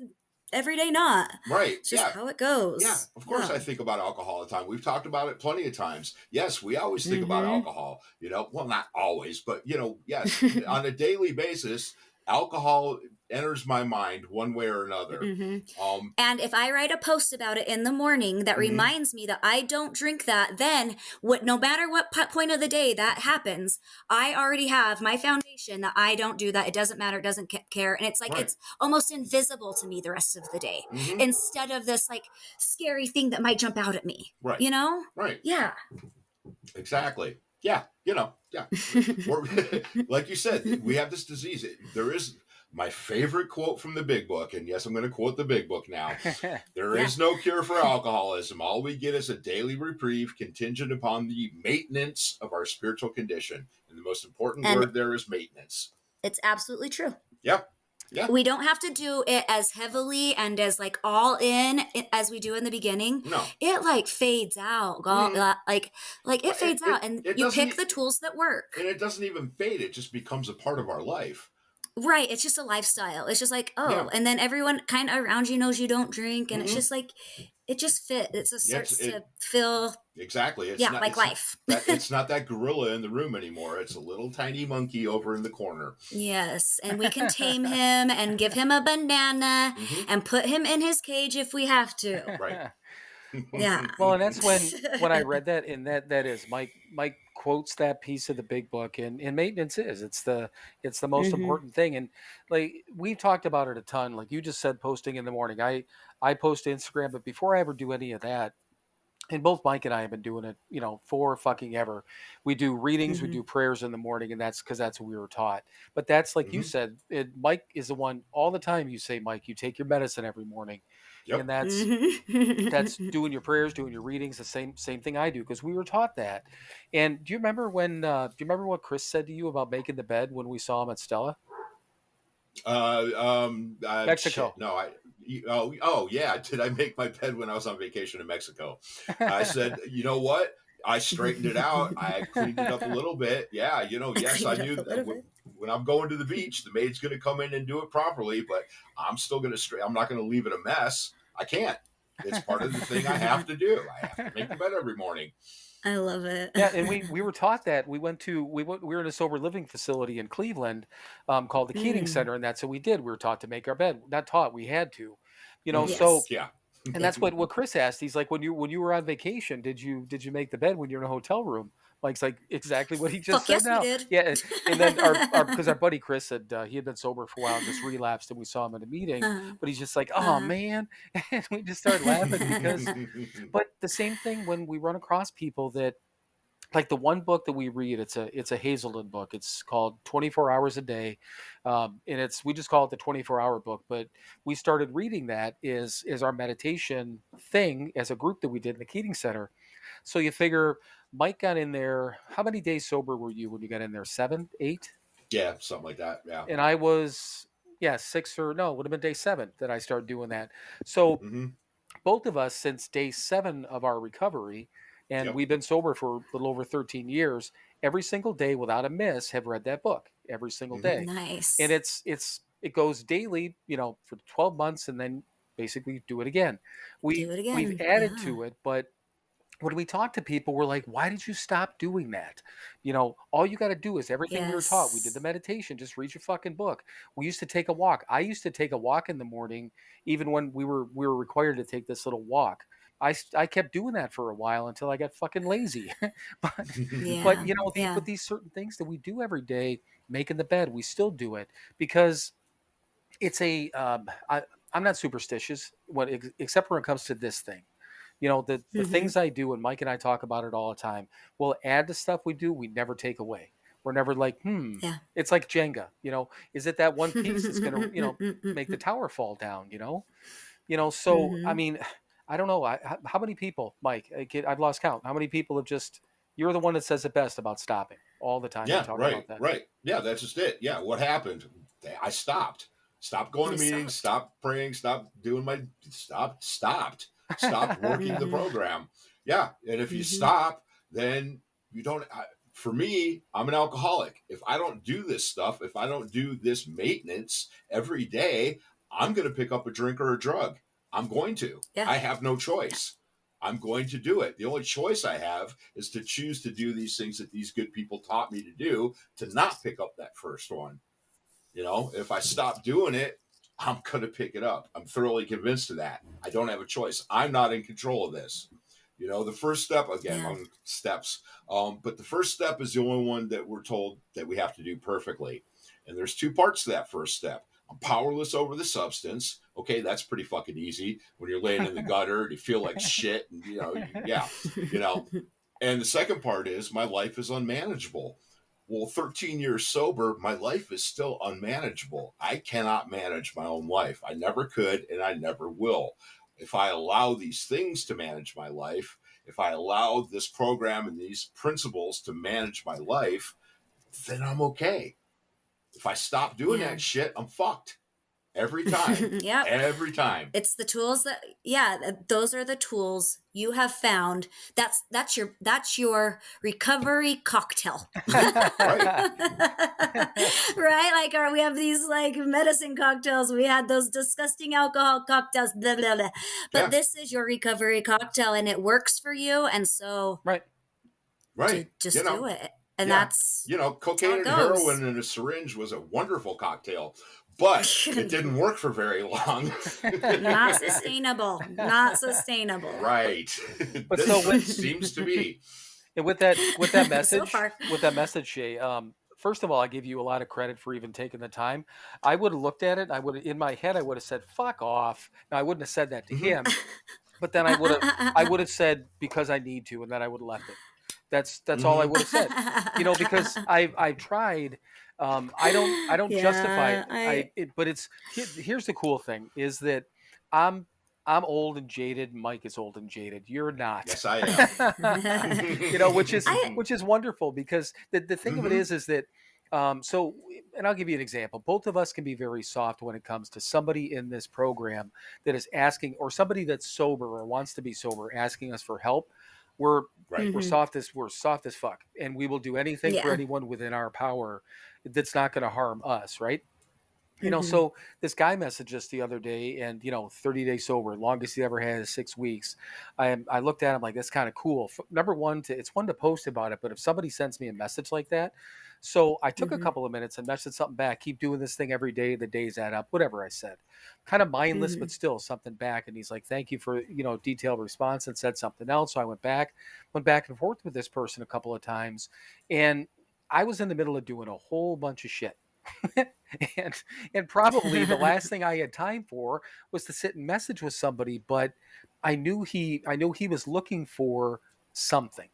everyday not. Right. It's just how it goes. Yeah, of course I think about alcohol all the time. We've talked about it plenty of times. Yes, we always think about alcohol, well, not always, but yes, on a daily basis, alcohol enters my mind one way or another. And if I write a post about it in the morning that reminds me that I don't drink that, then no matter what point of the day that happens, I already have my foundation that I don't do that. It doesn't matter. It doesn't care. And it's like, it's almost invisible to me the rest of the day, instead of this like scary thing that might jump out at me. Right. Right. Yeah. Exactly. Yeah. Like you said, we have this disease. There is my favorite quote from the Big Book, and yes, I'm going to quote the Big Book now. There is no cure for alcoholism. All we get is a daily reprieve contingent upon the maintenance of our spiritual condition. And the most important word there is maintenance. It's absolutely true. Yep. Yeah. We don't have to do it as heavily and as like all in as we do in the beginning. No. It like fades out. Like it fades out, and you pick the tools that work. And it doesn't even fade. It just becomes a part of our life. Right. It's just a lifestyle. It's just like, and then everyone kind of around you knows you don't drink, and it's just like, it just fits. It just starts to feel. Exactly. It's like life. It's not that gorilla in the room anymore. It's a little tiny monkey over in the corner. Yes. And we can tame him and give him a banana and put him in his cage if we have to. Right. Yeah. Well, and that's when I read that, and that is Mike quotes that piece of the Big Book, and maintenance it's the most important thing. And like we've talked about it a ton. Like you just said, posting in the morning. I post to Instagram, but before I ever do any of that, and both Mike and I have been doing it, for fucking ever. We do readings, we do prayers in the morning, and that's because that's what we were taught. But that's like you said, Mike is the one all the time. You say, Mike, you take your medicine every morning. Yep. And that's doing your prayers, doing your readings, the same thing I do, because we were taught that. And do you remember what Chris said to you about making the bed when we saw him at Stella? Mexico. No, yeah. Did I make my bed when I was on vacation in Mexico? I said, you know what? I straightened it out. I cleaned it up a little bit. Yeah, yes, I knew that when I'm going to the beach, the maid's going to come in and do it properly, but I'm still going to I'm not going to leave it a mess. I can't. It's part of the thing I have to do. I have to make the bed every morning. I love it. Yeah, and we were taught that. We were in a sober living facility in Cleveland called the Keating Center, and that's what we did. We were taught to make our bed. Not taught, we had to. So yeah. And that's what Chris asked. He's like, when you were on vacation, did you make the bed when you're in a hotel room? Mike's like, exactly what he just said now. We did. Yeah, and then because our buddy Chris said he had been sober for a while and just relapsed, and we saw him at a meeting, but he's just like, oh man, and we just started laughing because. But the same thing when we run across people that, like the one book that we read, it's a Hazelden book. It's called 24 Hours a Day, and we just call it the 24-hour book. But we started reading that is our meditation thing as a group that we did in the Keating Center. So you figure Mike got in there. How many days sober were you when you got in there? 7, 8? Yeah, something like that. Yeah. And I was 6 or no, it would have been day 7 that I started doing that. So both of us, since day 7 of our recovery. And we've been sober for a little over 13 years. Every single day, without a miss, have read that book every single day. Nice. And it goes daily, for 12 months, and then basically do it again. We've added to it, but when we talk to people, we're like, why did you stop doing that? All you got to do is everything we were taught. We did the meditation, just read your fucking book. We used to take a walk. I used to take a walk in the morning, even when we were required to take this little walk. I kept doing that for a while until I got fucking lazy. but these certain things that we do every day, making the bed, we still do it because it's I'm not superstitious except when it comes to this thing. The things I do, and Mike and I talk about it all the time, we'll add to stuff we do, we never take away. We're never like, it's like Jenga, is it that one piece that's going to, make the tower fall down, So, I mean, I don't know. How many people, Mike, I've lost count. How many people have you're the one that says it best about stopping all the time. Yeah, right, about that. Right. Yeah, that's just it. Yeah, what happened? I stopped. Stop going to meetings. Stop praying. Stop doing stopped working the program. Yeah. And if you stop, then you don't, for me, I'm an alcoholic. If I don't do this stuff, if I don't do this maintenance every day, I'm going to pick up a drink or a drug. I'm going to. Yeah. I have no choice. I'm going to do it. The only choice I have is to choose to do these things that these good people taught me to do, to not pick up that first one. You know, if I stop doing it, I'm going to pick it up. I'm thoroughly convinced of that. I don't have a choice. I'm not in control of this. You know, the first step, again, on steps, but the first step is the only one that we're told that we have to do perfectly. And there's two parts to that first step. I'm powerless over the substance. Okay, that's pretty fucking easy when you're laying in the gutter and you feel like shit. And, And the second part is my life is unmanageable. Well, 13 years sober, my life is still unmanageable. I cannot manage my own life. I never could, and I never will. If I allow these things to manage my life, if I allow this program and these principles to manage my life, then I'm okay. If I stop doing that shit, I'm fucked. Every time. Every time. It's the tools those are the tools you have found. That's your recovery cocktail. Right. Right? Like, we have these like medicine cocktails. We had those disgusting alcohol cocktails, blah, blah, blah. But this is your recovery cocktail and it works for you. And so right. Just do it. And that's, cocaine and heroin in a syringe was a wonderful cocktail. But it didn't work for very long. Not sustainable. Right. But so it seems to be. And with that message, Shay, first of all, I give you a lot of credit for even taking the time. I would have looked at it. In my head, I would have said, "Fuck off." Now, I wouldn't have said that to him, but then I would have said, because I need to, and then I would have left it. That's all I would have said. Because I've tried. I don't justify it. But here's the cool thing is that I'm old and jaded. Mike is old and jaded. You're not. Yes, I am. Which is wonderful, because the thing of it is that and I'll give you an example. Both of us can be very soft when it comes to somebody in this program that is asking, or somebody that's sober or wants to be sober, asking us for help. We're soft as fuck, and we will do anything for anyone within our power that's not going to harm us, right? So this guy messaged us the other day, and 30 days sober, longest he ever had is 6 weeks. I looked at him like, that's kind of cool. Number one, it's one to post about it, but if somebody sends me a message like that, so I took a couple of minutes and messaged something back. Keep doing this thing every day. The days add up. Whatever I said, kind of mindless, but still something back. And he's like, "Thank you for detailed response," and said something else. So I went back and forth with this person a couple of times, and I was in the middle of doing a whole bunch of shit. and probably the last thing I had time for was to sit and message with somebody, but I knew he was looking for something,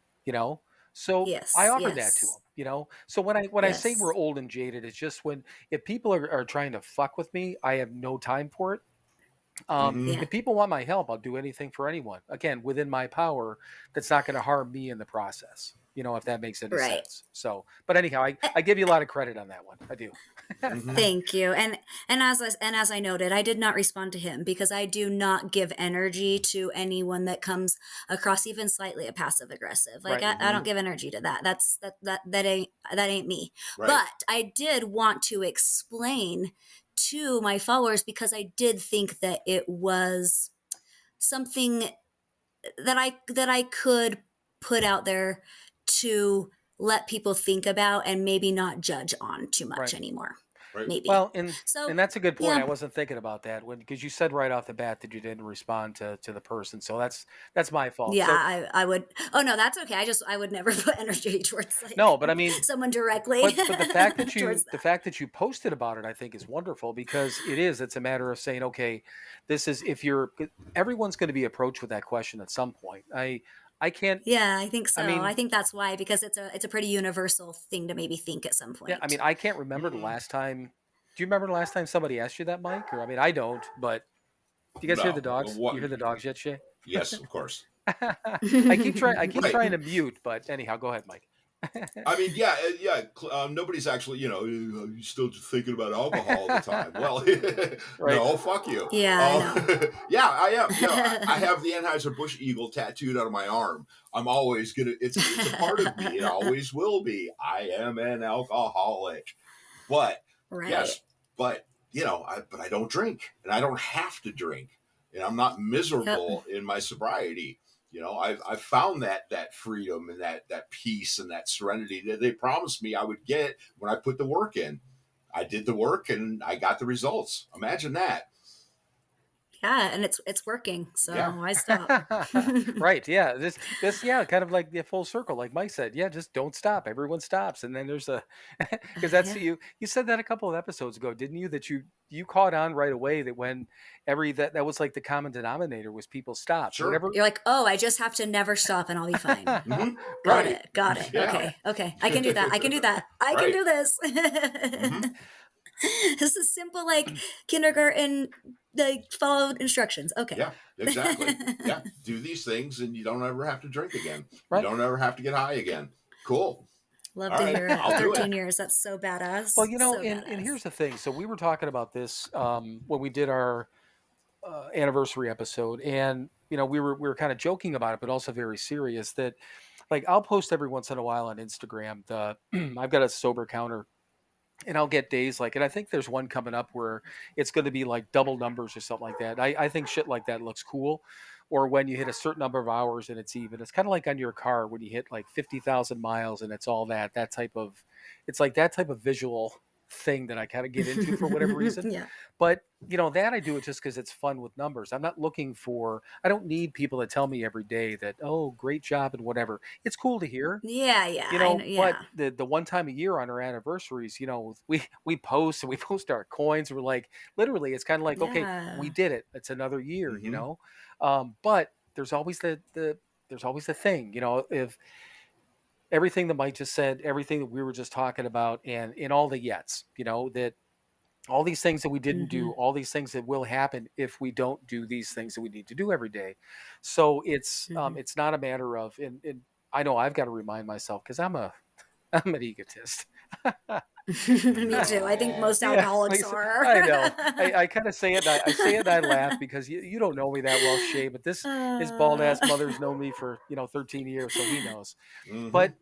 so I offered that to him, so when I say we're old and jaded, it's just if people are trying to fuck with me, I have no time for it. If people want my help, I'll do anything for anyone, again, within my power, that's not going to harm me in the process. If that makes any sense. So, but anyhow, I give you a lot of credit on that one. I do. Thank you. And as I noted, I did not respond to him because I do not give energy to anyone that comes across even slightly a passive aggressive. Like I don't give energy to that. That ain't me. Right. But I did want to explain to my followers, because I did think that it was something that I could put out there to let people think about and maybe not judge on too much anymore. Right. Maybe. Well, and that's a good point. I wasn't thinking about that because you said right off the bat that you didn't respond to the person. So that's my fault. Yeah, so, I would. Oh no, that's okay. I would never put energy towards no, but I mean someone directly. But the fact that you posted about it, I think, is wonderful, because it's a matter of saying, okay, this is everyone's going to be approached with that question at some point. I can't. Yeah, I think so. I think that's why, because it's a pretty universal thing to maybe think at some point. Yeah, I can't remember the last time. Do you remember the last time somebody asked you that, Mike? Or I don't. But do you guys hear the dogs? You hear the dogs yet, Shay? Yes, of course. I keep trying to mute, but anyhow, go ahead, Mike. I mean, nobody's actually, you still just thinking about alcohol all the time. Well, Right. no, fuck you. Yeah, I know. Yeah, I am. I have the Anheuser-Busch Eagle tattooed on my arm. I'm always it's a part of me. It always will be. I am an alcoholic. But, Right. yes, but, I don't drink, and I don't have to drink, and I'm not miserable in my sobriety. I've found that freedom and that peace and that serenity that they promised me I would get when I put the work in. I did the work and I got the results. Imagine that. Yeah, and it's working. So why stop? Right. Yeah. This kind of like the full circle, like Mike said. Yeah, just don't stop. Everyone stops, and then there's because that's you said that a couple of episodes ago, didn't you? That you caught on right away that when that was like the common denominator was people stopped. Sure. Whatever. You're like, oh, I just have to never stop and I'll be fine. Mm-hmm. Got it. Yeah. Okay. I can do that. I can do this. Mm-hmm. This is simple, like kindergarten, like follow instructions. Okay. Yeah, exactly. Yeah, do these things and you don't ever have to drink again. Right. You don't ever have to get high again. Cool. Love All to right, hear it. I'll do 13 it. years. That's so badass. Well, So and badass. here's the thing. So we were talking about this when we did our anniversary episode, and we were kind of joking about it, but also very serious. That like I'll post every once in a while on Instagram. I've got a sober counter, and I'll get days like, and I think there's one coming up where it's going to be like double numbers or something like that. I think shit like that looks cool. Or when you hit a certain number of hours and it's even. It's kind of like on your car when you hit like 50,000 miles and it's all that type of, it's like that type of visual thing that I kind of get into for whatever reason. Yeah. But that I do it just because it's fun with numbers. I'm not looking for. I don't need people to tell me every day that, oh, great job and whatever. It's cool to hear. Yeah. But the one time a year on our anniversaries, we post and we post our coins. We're like, literally, it's kind of like, okay, we did it. It's another year, Mm-hmm. But there's always there's always the thing, if everything that Mike just said, everything that we were just talking about, and in all the yets, that all these things that we didn't do, all these things that will happen if we don't do these things that we need to do every day. So it's not a matter of, and I know I've got to remind myself because I'm an egotist. Me too. I think most alcoholics are. I know. I kind of say it. I say it. And I laugh because you don't know me that well, Shay. But his bald ass mother's known me for 13 years, so he knows. Mm-hmm. But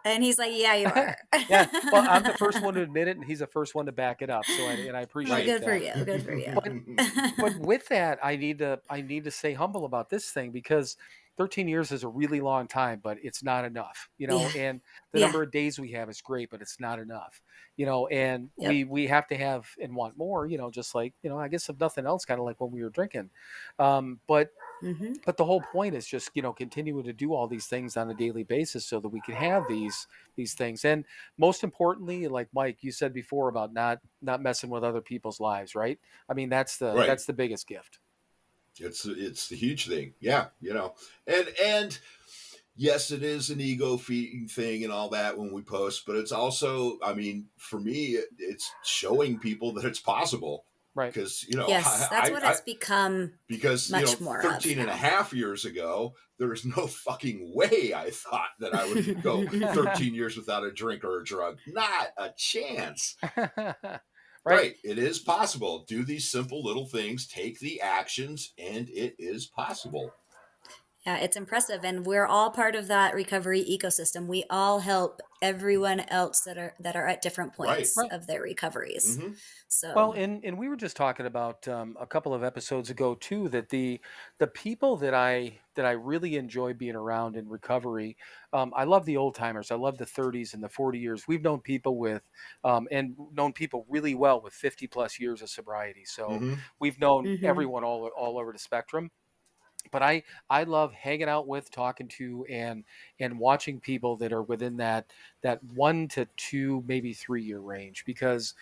and he's like, yeah, you are. Yeah. Well, I'm the first one to admit it, and he's the first one to back it up. So I appreciate good that. for you. Good for you. But with that, I need to stay humble about this thing because 13 years is a really long time, but it's not enough, and the number of days we have is great, but it's not enough, and we have to have and want more, just like, I guess if nothing else, kind of like when we were drinking. But the whole point is just, continuing to do all these things on a daily basis so that we can have these things. And most importantly, like Mike, you said before about not messing with other people's lives, right? I mean, that's the biggest gift. It's the huge thing. Yeah. And yes, it is an ego feeding thing and all that when we post, but it's also, I mean, for me, it's showing people that it's possible. Right. Because, yes, that's what it's become. Because, much more 13 and a half years ago, there was no fucking way I thought that I would go 13 years without a drink or a drug. Not a chance. Right. It is possible. Do these simple little things, take the actions, and it is possible. Yeah, it's impressive. And we're all part of that recovery ecosystem. We all help everyone else that are at different points of their recoveries. Mm-hmm. So well, and we were just talking about a couple of episodes ago too, that the people that I really enjoy being around in recovery, I love the old timers. I love the 30s and the 40 years. We've known people with and known people really well with 50 plus years of sobriety. So we've known everyone all over the spectrum. But I love hanging out with, talking to, and watching people that are within that 1 to 2, maybe 3 year range, because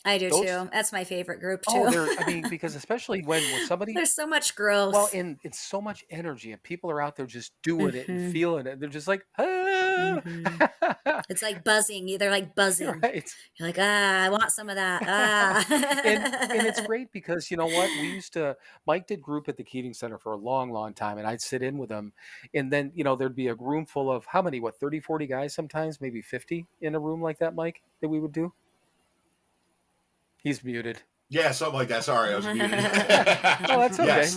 I do too. That's my favorite group too. Because especially when somebody, there's so much growth. Well, and it's so much energy, and people are out there just doing it and feeling it. They're just like, ah, It's like buzzing. They're like buzzing. Right. You're like, I want some of that. And it's great because you know what? Mike did group at the Keating Center for a long, long time, and I'd sit in with him. And then, there'd be a room full of how many, 30, 40 guys sometimes, maybe 50 in a room like that, Mike, that we would do. He's muted. Yeah, something like that. Sorry, I was muted. Oh, that's okay. Yes,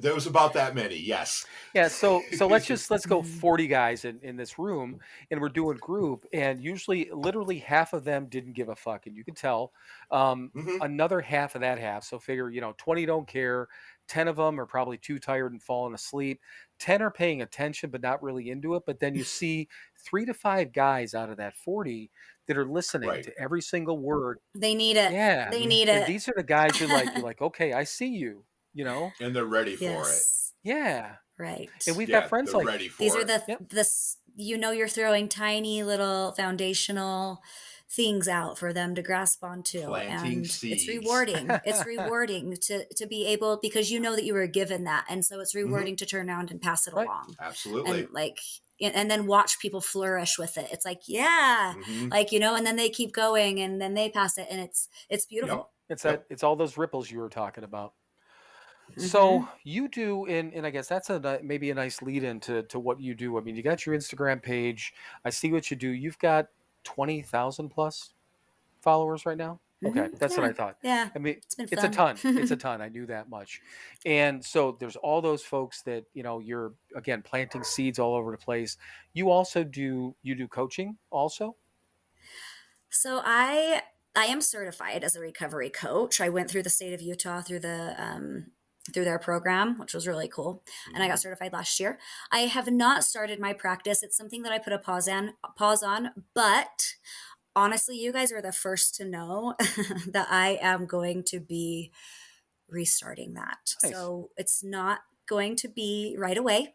there was about that many. Yes. Yeah. So let's go 40 guys in this room, and we're doing group, and usually, literally half of them didn't give a fuck, and you could tell. Another half of that half. So figure, 20 don't care. 10 of them are probably too tired and falling asleep. 10 are paying attention, but not really into it. But then you see 3 to 5 guys out of that 40 that are listening to every single word. They need it. Yeah. They need and it. These are the guys you're like, okay, I see you, And they're ready for it. Yeah. Right. And we've got friends like ready for these it. are the you're throwing tiny little foundational things out for them to grasp onto. Planting and seeds. It's rewarding. It's rewarding to be able, because you know that you were given that. And so it's rewarding to turn around and pass it along. Absolutely. And then watch people flourish with it. It's like, and then they keep going and then they pass it, and it's beautiful. Yep. It's all those ripples you were talking about. So you do, and I guess that's maybe a nice lead into what you do. I mean, you got your Instagram page. I see what you do. You've got 20,000 plus followers right now. Okay, that's what I thought. Yeah, I mean, it's a ton. It's a ton. I knew that much. And so there's all those folks that you're again planting seeds all over the place. You also do coaching also. So I am certified as a recovery coach. I went through the state of Utah through their program, which was really cool. And I got certified last year. I have not started my practice. It's something that I put a pause on, but honestly, you guys are the first to know that I am going to be restarting that. Nice. So it's not going to be right away.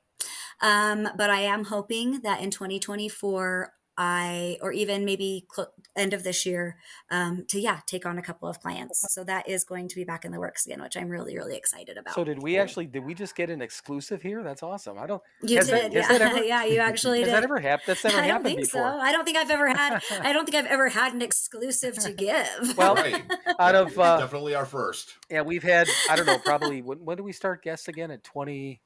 But I am hoping that in 2024, or even maybe end of this year, to take on a couple of clients. So that is going to be back in the works again, which I'm really, really excited about. So did we just get an exclusive here? That's awesome. You did. You actually did. Has that ever happened? That's never happened before. So. I don't think I've ever had an exclusive to give. Well, out of definitely our first. Yeah, we've had, I don't know, probably when do we start guests again? At 20.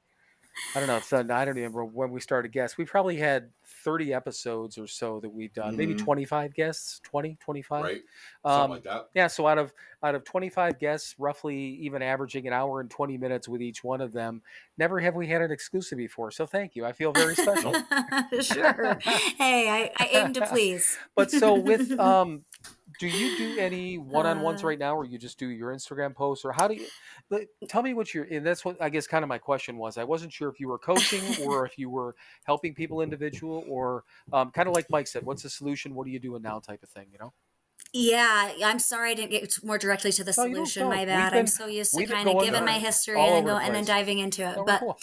I don't know. So I don't remember when we started guests. We probably had 30 episodes or so that we've done. Maybe 25 guests, 20, 25. Right. Something like that. Yeah. So out of 25 guests, roughly even averaging an hour and 20 minutes with each one of them, never have we had an exclusive before. So thank you. I feel very special. Sure. Hey, I aim to please. But so with, do you do any one-on-ones right now, or you just do your Instagram posts, or how do you tell me what and that's what I guess kind of my question was. I wasn't sure if you were coaching or if you were helping people individual, or kind of like Mike said, what's the solution? What are you doing now type of thing, Yeah, I'm sorry I didn't get more directly to the solution. My bad. I'm so used to kind of giving my history and then diving into it. But cool.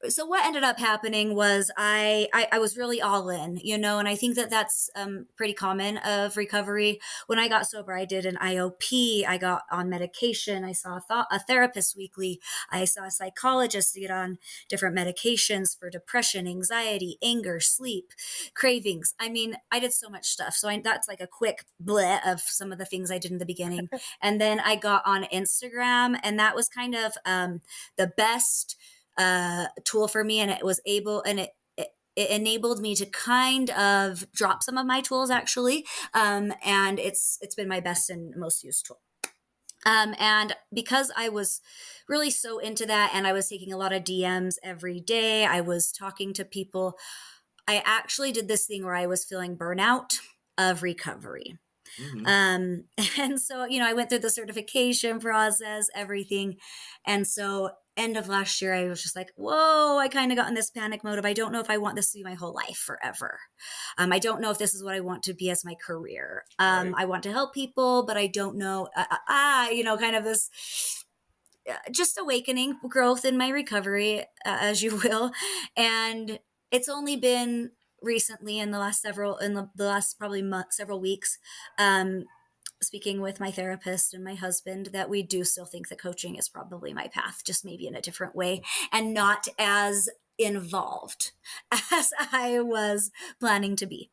So what ended up happening was I was really all in, and I think that that's pretty common of recovery. When I got sober, I did an IOP. I got on medication. I saw a therapist weekly. I saw a psychologist to get on different medications for depression, anxiety, anger, sleep, cravings. I mean, I did so much stuff. So that's like a quick bleh of some of the things I did in the beginning. And then I got on Instagram, and that was kind of the best tool for me, and it enabled me to kind of drop some of my tools actually, and it's been my best and most used tool. And because I was really so into that, and I was taking a lot of DMs every day, I was talking to people, I actually did this thing where I was feeling burnout of recovery. And so, I went through the certification process, everything. And so end of last year, I was just like, whoa, I kind of got in this panic mode of, I don't know if I want this to be my whole life forever. I don't know if this is what I want to be as my career. Right. I want to help people, but I don't know, kind of this just awakening, growth in my recovery, as you will. And it's only been recently in the last probably several weeks, speaking with my therapist and my husband, that we do still think that coaching is probably my path, just maybe in a different way, and not as involved as I was planning to be.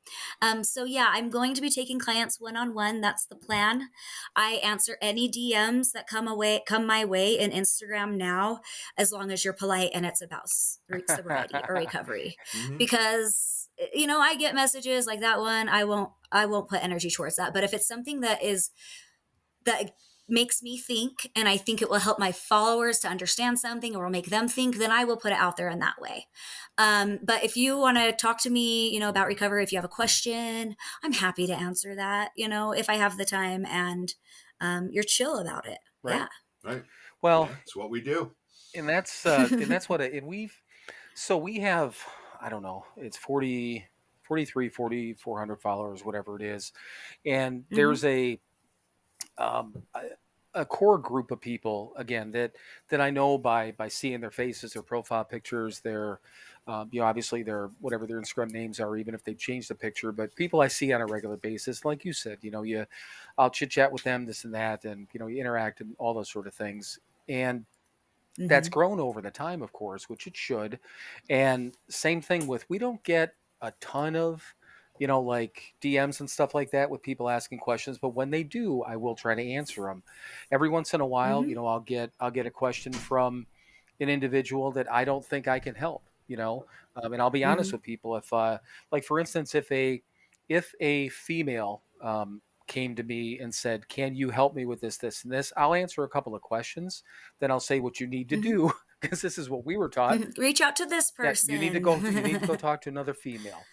So yeah, I'm going to be taking clients one-on-one. That's the plan. I answer any DMs that come my way in Instagram now, as long as you're polite and it's about sobriety or recovery. Because I get messages like that one. I won't put energy towards that. But if it's something that makes me think, and I think it will help my followers to understand something or will make them think, then I will put it out there in that way. But if you want to talk to me, about recovery, if you have a question, I'm happy to answer that, if I have the time and you're chill about it. Right. Yeah. Right. Well, that's what we do. And that's what we have, I don't know, it's 43, 4,400 followers, whatever it is. And there's a core group of people, again, that I know by seeing their faces, their profile pictures, their obviously their whatever their Instagram names are, even if they change the picture, but people I see on a regular basis, like you said, I'll chit chat with them, this and that, and you interact and all those sort of things. And that's grown over the time, of course, which it should. And same thing with, we don't get a ton of like DMs and stuff like that with people asking questions, but when they do, I will try to answer them. Every once in a while, I'll get a question from an individual that I don't think I can help, and I'll be honest with people. If like, for instance, if a female came to me and said, can you help me with this, and this, I'll answer a couple of questions. Then I'll say what you need to do, because this is what we were taught. Reach out to this person. You need to go talk to another female,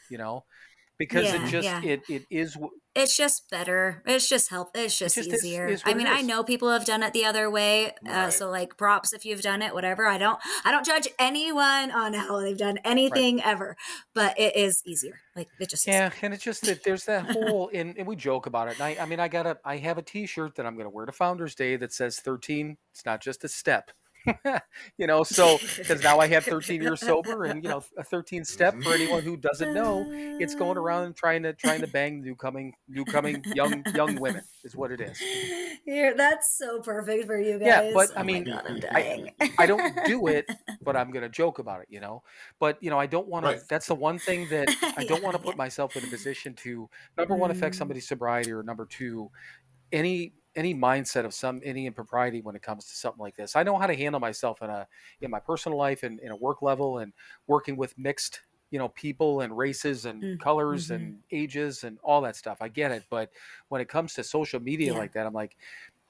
because it is. It's just better. It's just It's just easier. I know people have done it the other way. Right. So like, props if you've done it, whatever. I don't judge anyone on how they've done anything ever, but it is easier. Like, it just is. And it's just that there's that whole, and we joke about it. And I have a T-shirt that I'm going to wear to Founders Day that says 13. It's not just a step. So because now I have 13 years sober, and a 13 step, for anyone who doesn't know, it's going around and trying to bang newcoming young women is what it is. That's so perfect for you guys. Yeah, but God, I'm dying. I don't do it, but I'm gonna joke about it, But I don't want to. That's the one thing that I don't want to put myself in a position to, number one, affect somebody's sobriety, or number two, any mindset of any impropriety when it comes to something like this. I know how to handle myself in my personal life and in a work level, and working with mixed, people and races and colors and ages and all that stuff. I get it. But when it comes to social media like that, I'm like,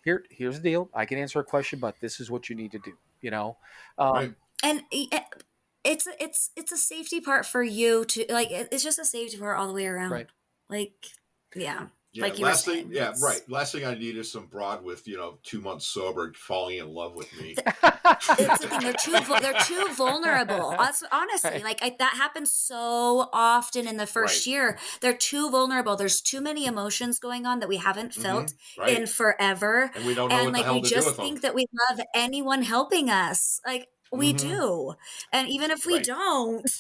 here's the deal. I can answer a question, but this is what you need to do, Right. And it's a safety part for you to, like, it's just a safety part all the way around. Right. Like, yeah. Yeah, like you were saying. Last thing I need is some broad with 2 months sober falling in love with me. It's the thing, they're too vulnerable. Honestly, like, that happens so often in the first year. They're too vulnerable. There's too many emotions going on that we haven't felt in forever, and we don't know what the hell to do with them. We just think that we love anyone helping us. Like, we do, and even if we don't,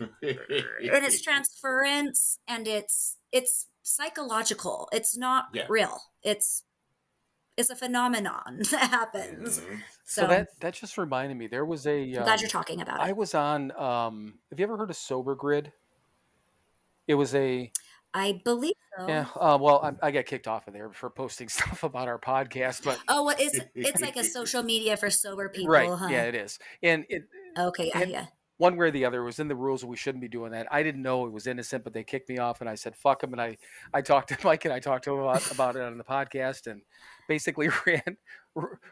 and it's transference, and it's psychological. It's not real. It's a phenomenon that happens. So that just reminded me, there was I'm glad you're talking about it. I was on, have you ever heard of Sober Grid? It was I believe so. Yeah. Well, I got kicked off of there for posting stuff about our podcast, but it's like a social media for sober people, right? huh? Yeah, it is. And it yeah. One way or the other, it was in the rules, and we shouldn't be doing that. I didn't know it was innocent, but they kicked me off, and I said fuck them. And I talked to Mike, and I talked to him about it on the podcast, and basically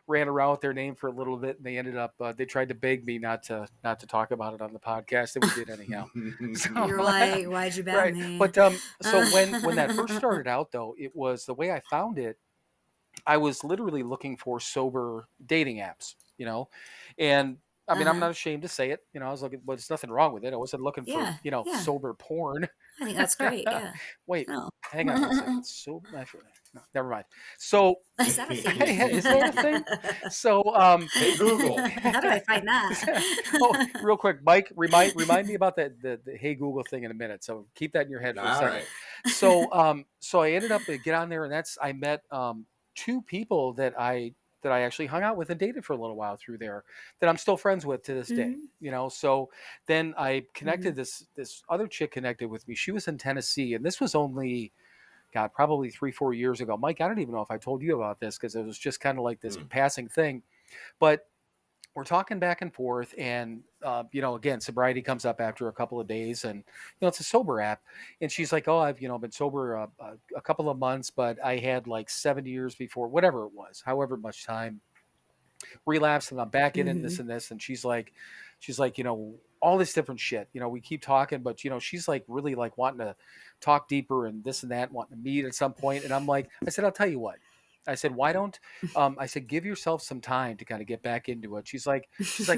ran around with their name for a little bit, and they ended up they tried to beg me not to talk about it on the podcast, and we did anyhow. So, you're like, why'd you ban me? But so when that first started out, though, it was the way I found it. I was literally looking for sober dating apps, and I'm not ashamed to say it. I was looking, but there's nothing wrong with it. I wasn't looking for, sober porn. I think that's great. Yeah. Wait, hang on a second. So, no, never mind. So, is that a thing? Is that a thing? So, hey Google, how do I find that? Real quick, Mike, remind me about the Hey Google thing in a minute. So keep that in your head for a second. Right. So I ended up get on there, and I met 2 people that I that I actually hung out with and dated for a little while through there that I'm still friends with to this day, you know? So then I connected this other chick connected with me. She was in Tennessee, and this was only, God, probably 3-4 years ago. Mike, I don't even know if I told you about this because it was just kind of like this passing thing, but we're talking back and forth, and you know, again, sobriety comes up after a couple of days, and you know, it's a sober app, and she's like, "Oh, I've been sober a couple of months, but I had like 7 years before, whatever it was, however much time, relapsed, and I'm back in it, and this and this." And she's like, all this different shit. You know, we keep talking, but you know, she's like really like wanting to talk deeper and this and that, wanting to meet at some point, and I'm like, I said, I'll tell you what. I said, why don't, I said, give yourself some time to kind of get back into it. She's like,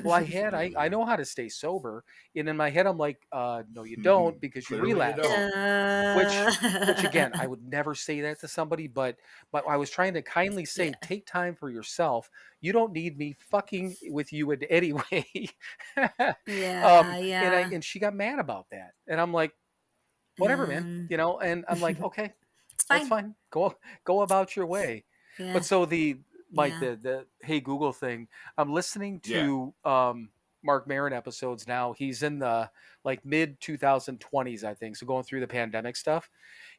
well, I know how to stay sober. And in my head, I'm like, no, you don't, because you relapse. Which again, I would never say that to somebody, but I was trying to kindly say, take time for yourself. You don't need me fucking with you in any way. And she got mad about that. And I'm like, whatever, man, you know, and I'm like, okay, that's fine. Go about your way. Yeah. But so the Hey Google thing, I'm listening to Mark Maron episodes now. He's in the like mid 2020s, I think. So going through the pandemic stuff.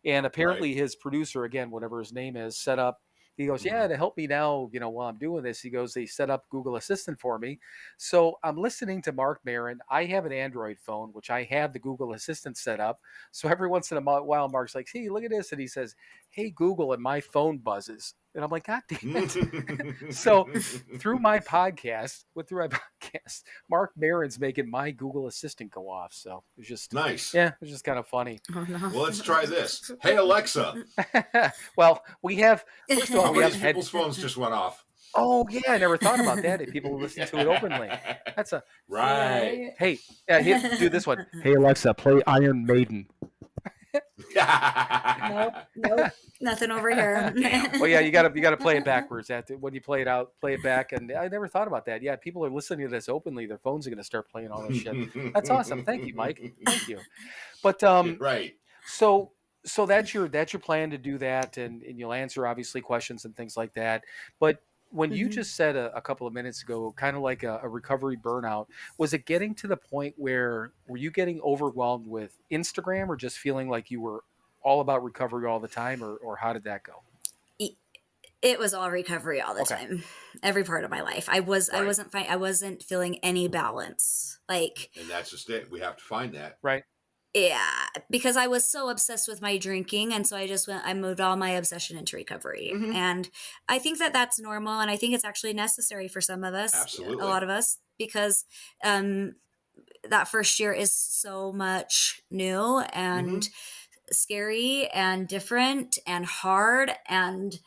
And apparently his producer, again, whatever his name is, set up, he goes, yeah, to help me now, you know, while I'm doing this, he goes, they set up Google Assistant for me. So I'm listening to Mark Maron. I have an Android phone, which I have the Google Assistant set up. So every once in a while, Mark's like, hey, look at this. And he says, hey, Google, and my phone buzzes. And I'm like, God damn it. So through my podcast, Mark Maron's making my Google Assistant go off. So it's just nice. Yeah, it's just kind of funny. Oh, no. Well, let's try this. Hey, Alexa. Well, we have, first of all, people's phones just went off. Oh yeah, I never thought about that. If people listen to it openly, that's a right. Hey, do this one. Hey Alexa, play Iron Maiden. Nope, nothing over here. Well, yeah, you gotta play it backwards. When you play it back. And I never thought about that. Yeah, people are listening to this openly. Their phones are gonna start playing all this shit. That's awesome. Thank you, Mike. Thank you. But right. So that's your plan to do that, and you'll answer obviously questions and things like that. But when you just said a couple of minutes ago, kind of like a recovery burnout, was it getting to the point where were you getting overwhelmed with Instagram, or just feeling like you were all about recovery all the time, or how did that go? It was all recovery all the time. Every part of my life. I wasn't feeling any balance. And that's just it. We have to find that. Right. Yeah, because I was so obsessed with my drinking. And so I moved all my obsession into recovery. And I think that that's normal. And I think it's actually necessary for some of us, absolutely, a lot of us, because that first year is so much new and scary and different and hard, and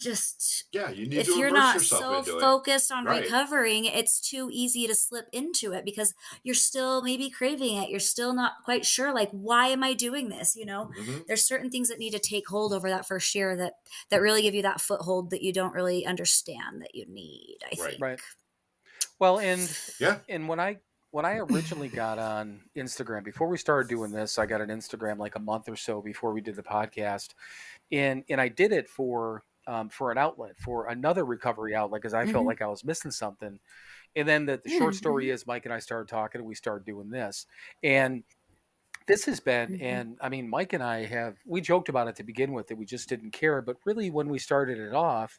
just you need if to you're not so focused on recovering, it's too easy to slip into it because you're still maybe craving it. You're still not quite sure, like, why am I doing this? You know, there's certain things that need to take hold over that first year that really give you that foothold that you don't really understand that you need, I think. Right. Well, and when I originally got on Instagram, before we started doing this, I got an Instagram like a month or so before we did the podcast, and I did it for an outlet, for another recovery outlet, because I felt like I was missing something. And then the short story is Mike and I started talking, and we started doing this. And this has been, and I mean, Mike and I we joked about it to begin with, that we just didn't care. But really, when we started it off,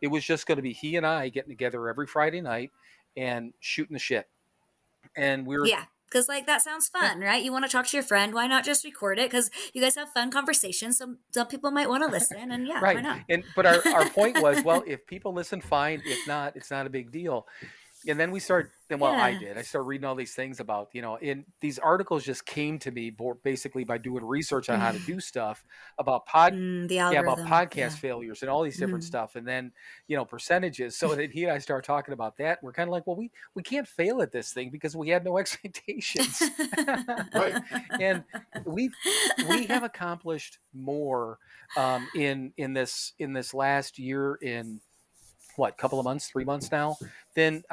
it was just going to be he and I getting together every Friday night and shooting the shit. And we were... Because that sounds fun, right? You want to talk to your friend. Why not just record it? Because you guys have fun conversations. Some people might want to listen, and right. Why not? But our point was, well, if people listen, fine. If not, it's not a big deal. And then we started, I started reading all these things about, in these articles just came to me basically by doing research on how to do stuff about podcast failures and all these different stuff. And then, percentages. So then he and I started talking about that. We're kind of like, well, we can't fail at this thing because we had no expectations. Right. And we have accomplished more in this last year, in couple of months, 3 months now, than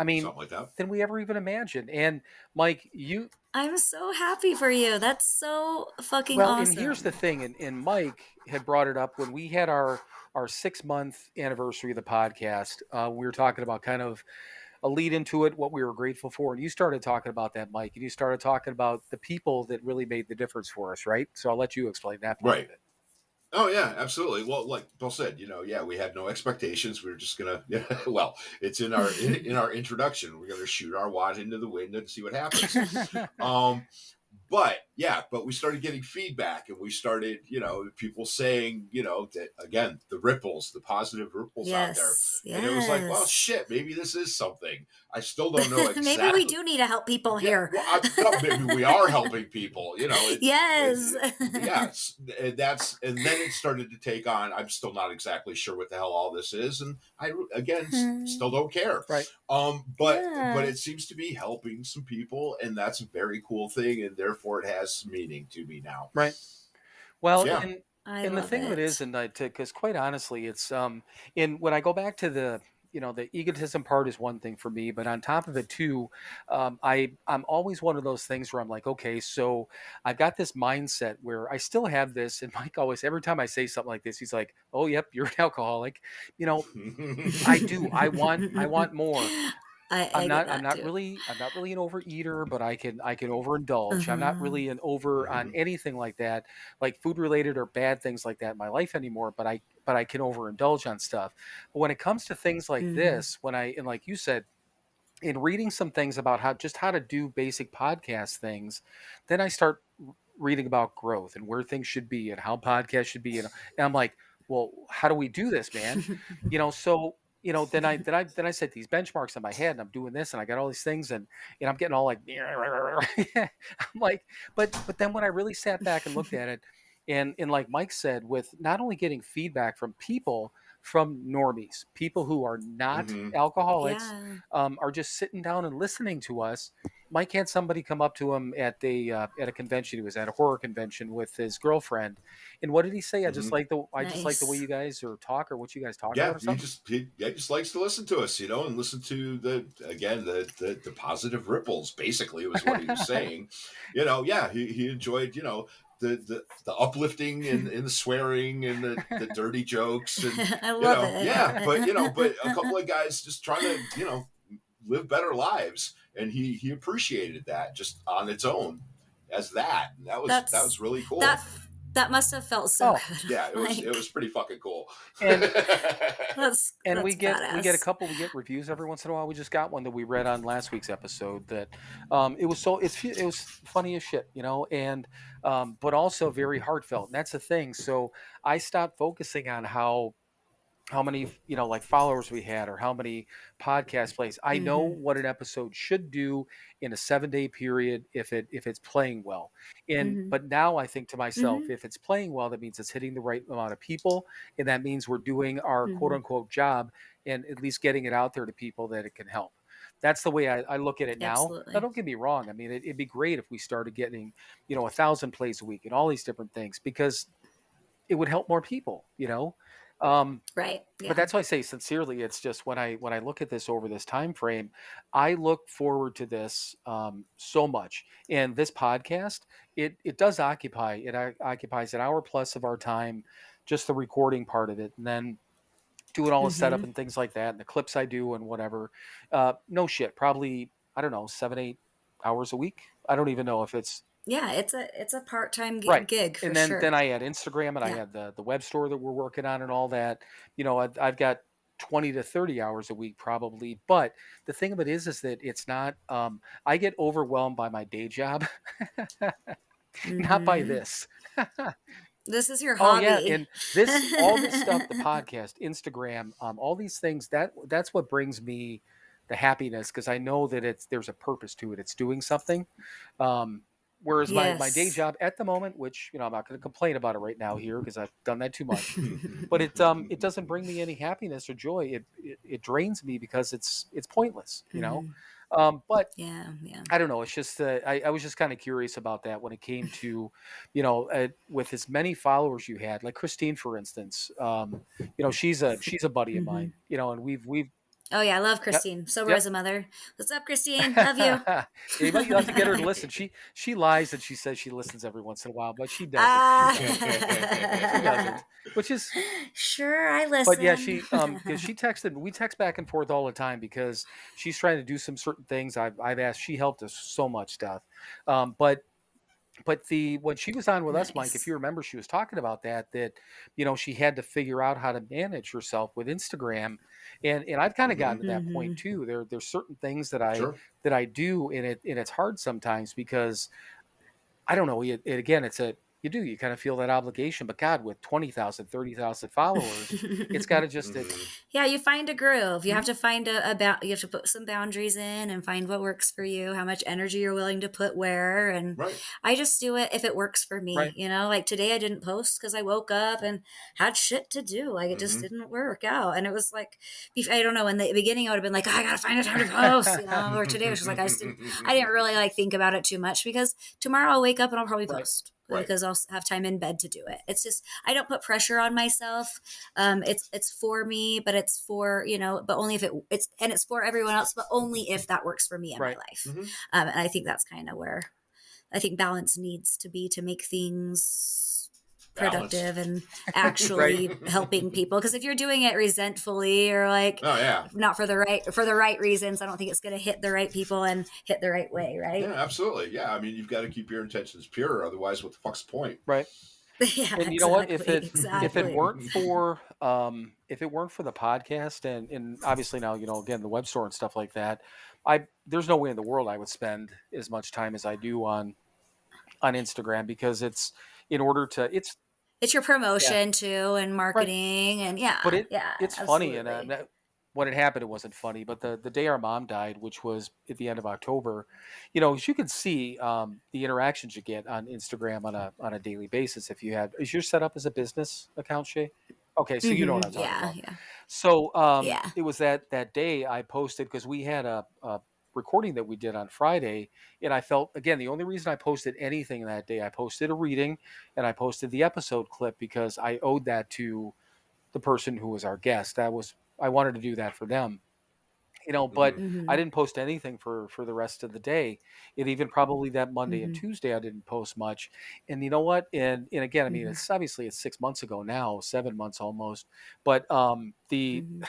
we ever even imagined. And Mike, you I'm so happy for you. That's so fucking Well, and here's the awesome. thing, and Mike had brought it up when we had our 6 month anniversary of the podcast. We were talking about kind of a lead into it, what we were grateful for, and you started talking about that, Mike, and you started talking about the people that really made the difference for us, right? So I'll let you explain that part of Right. it. Oh yeah, absolutely. Well, like Bill said, yeah, we had no expectations. We were just gonna, yeah. Well, it's in our introduction. We're gonna shoot our wad into the wind and see what happens. Um, but we started getting feedback, and we started, people saying, that again, the ripples, the positive ripples out there, Yes, and it was like, well, yes. shit, maybe this is something. I still don't know Maybe we exactly. do need to help people Yeah, here. well, no, maybe we are helping people. Yes. Yes, and then it started to take on. I'm still not exactly sure what the hell all this is, and I again still don't care. Right. But Yeah. it seems to be helping some people, and that's a very cool thing, and therefore it has meaning to me now. Right. Well, Yeah. I and the love thing of it is, it. and because quite honestly, it's in when I go back to the egotism part is one thing for me, but on top of it too, I'm always one of those things where I'm like, okay, so I've got this mindset where I still have this, and Mike always every time I say something like this, he's like, oh, yep, you're an alcoholic, you know. I do. I want more. I get I'm that not too. really an overeater, but I can overindulge. I'm not Uh-huh. really an over on Mhm. anything like that, like food related or bad things like that in my life anymore, but I can overindulge on stuff. But when it comes to things like Hmm. this, when I and like you said, in reading some things about how to do basic podcast things, then I start reading about growth and where things should be and how podcasts should be, and I'm like, well, how do we do this, man? So then I set these benchmarks in my head, and I'm doing this, and I got all these things, and I'm getting all like, I'm like, but then when I really sat back and looked at it, and like Mike said, with not only getting feedback from people, from normies, people who are not Mhm. alcoholics, Yeah. are just sitting down and listening to us. Mike had somebody come up to him at a convention. He was at a horror convention with his girlfriend, and what did he say? Mhm. I just like the way Nice. you guys are talk or what you guys talk about Yeah, or something. he just likes to listen to us, and listen to the positive ripples. Basically, was what he was saying. Yeah, he enjoyed the uplifting and the swearing and the dirty jokes, and I love yeah, but a it. couple of guys just trying to live better lives, and he appreciated that just on its own as that. And that was That's really that cool. that must have felt so Oh, good. Yeah, it was Like pretty fucking cool. and and that's badass. we get reviews every once in a while. We just got one that we read on last week's episode that it was funny as shit, and but also very heartfelt. And that's the thing. So I stopped focusing on how many like followers we had or how many podcast plays. I know Hmm. what an episode should do in a 7-day period if it's playing well. And Hmm. but now I think to myself, Hmm. if it's playing well, that means it's hitting the right amount of people, and that means we're doing our quote Hmm. unquote job and at least getting it out there to people that it can help. That's the way I look at it now. Now, Absolutely. don't get me wrong. I mean, it'd be great if we started getting 1,000 plays a week and all these different things, because it would help more people. Um, Right. but Yeah. that's why I say sincerely, it's just when I look at this over this time frame, I look forward to this so much. And this podcast, it does occupies an hour plus of our time, just the recording part of it, and then doing all the setup Hmm. and things like that, and the clips I do and whatever. No shit, probably I don't know 7-8 hours a week. I don't even know if it's Yeah. It's a part-time right. gig And for then sure. I had Instagram, and I Yeah. had the web store that we're working on and all that. I've got 20 to 30 hours a week probably. But the thing of it is that it's not. I get overwhelmed by my day job, not by Hmm. this. This is your Oh yeah, hobby. and all this stuff, the podcast, Instagram, all these things, that's what brings me the happiness, because I know that there's a purpose to it. It's doing something. Um, whereas my day Yes. job at the moment, which I'm not going to complain about it right now here because I've done that too much, but it doesn't bring me any happiness or joy. It drains me. Because it's pointless. Hmm. But Yeah. Yeah. I don't know. It's just I was just kind of curious about that when it came to, with as many followers you had, like Christine, for instance. She's a buddy of Hmm. mine. And we've Oh yeah, I love Yep. Christine. Sober Yep. as a mother. What's up, Christine? Love you. Yeah, you have to get her to listen. She lies and she says she listens every once in a while, but she doesn't. Ah. She doesn't. Which is Sure, I but yeah, listen. she because she texted we text back and forth all the time because she's trying to do some certain things. I've asked, she helped us so much stuff. But the when she was on with us, Mike, if Nice. you remember, she was talking about that she had to figure out how to manage herself with Instagram, and I've kind of Mm-hmm. gotten to that point too. There's certain things Sure. that I do, and it's hard sometimes because I don't know. Again, you kind of feel that obligation, but God, with 20,000, 30,000 followers, it's got to just it. Mm-hmm. Yeah, you find a groove. You have Mhm. to find you have to put some boundaries in and find what works for you, how much energy you're willing to put where. And Right. I just do it if it works for me. Right. Like today I didn't post because I woke up and had shit to do. Like it just Mm-hmm. didn't work out. And it was like, I don't know, in the beginning I would have been like, oh, I gotta find a time to post, or today it was just like, I didn't really like think about it too much because tomorrow I'll wake up and I'll probably Right. post. Right. Because I'll have time in bed to do it. It's just I don't put pressure on myself. It's for me, but it's for but only if it's for everyone else, but only if that works for me in my Right. life. Mm-hmm. And I think that's kind of where I think balance needs to be to make things productive and actually helping people. Because if you're doing it resentfully or like Oh yeah. not for the right reasons, I don't think it's going to hit the right people and hit the right way, right? Yeah, absolutely. Yeah, I mean, you've got to keep your intentions pure, otherwise, what the fuck's the point? Right. Yeah, And you know what? exactly. If it weren't for the podcast and obviously now again the web store and stuff like that, there's no way in the world I would spend as much time as I do on Instagram because it's in order to It's your yeah, promotion too and right. marketing and But yeah, it's funny and absolutely. when it happened it wasn't funny, but the day our mom died, which was at the end of October, as you can see the interactions you get on Instagram on a daily basis. If you is yours set up as a business account, Shay? Okay, so you know what I'm talking Yeah, about. yeah, So yeah. it was that day I posted because we had a recording that we did on Friday, and I felt again the only reason I posted anything that day, I posted a reading and I posted the episode clip because I owed that to the person who was our guest. I wanted to do that for them. But Mm-hmm. I Mm-hmm. didn't post anything for the rest of the day. And even probably that Monday and Mm-hmm. Tuesday I didn't post much. And you know what? And again, I mean, Mm-hmm. it's obviously it's 6 months ago now, 7 months almost. But the Mm-hmm.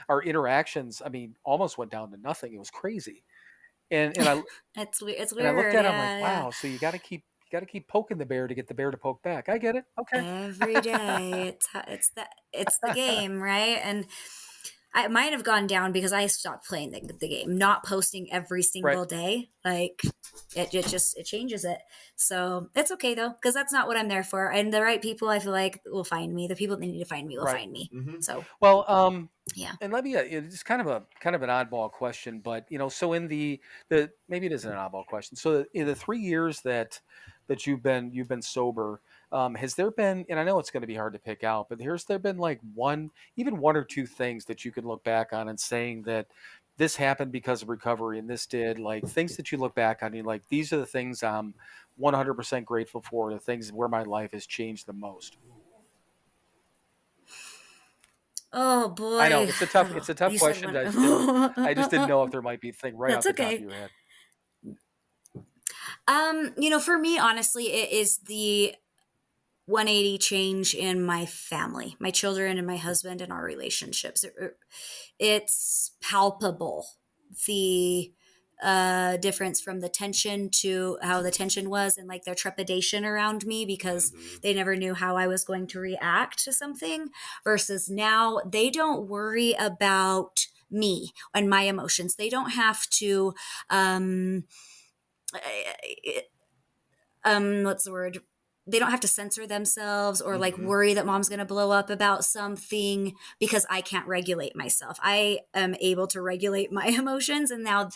our interactions, I mean, almost went down to nothing. It was crazy. And I It's weird. It's and I looked weird. at it, I'm like, Yeah, yeah. wow. So you got to keep poking the bear to get the bear to poke back. I get it. Okay. Every day, it's the game, right? And I might have gone down because I stopped playing the game, not posting every Right. single day. Like it changes it. So it's okay though, because that's not what I'm there for. And the right people, I feel like, will find me. The people that need to find me will Right. find me. Mm-hmm. So Well, yeah. and let me it's kind of an oddball question, but so in the maybe it isn't an oddball question. So in the 3 years that you've been sober, has there been, and I know it's going to be hard to pick out, but has there been like even one or two things that you can look back on and saying that this happened because of recovery and this did, like things that you look back on and you're like, these are the things I'm 100% grateful for, the things where my life has changed the most. Oh I know boy. it's a tough You said question. one. I just didn't know if there might be a thing right That's off the top of okay. your head. For me, honestly, it is the 180 change in my family, my children and my husband and our relationships. It's palpable. The difference from the tension to how the tension was and like their trepidation around me because Mm-hmm. they never knew how I was going to react to something versus now they don't worry about me and my emotions. They don't have to what's the word, they don't have to censor themselves or like Mm-hmm. worry that mom's going to blow up about something because I can't regulate myself. I am able to regulate my emotions, and now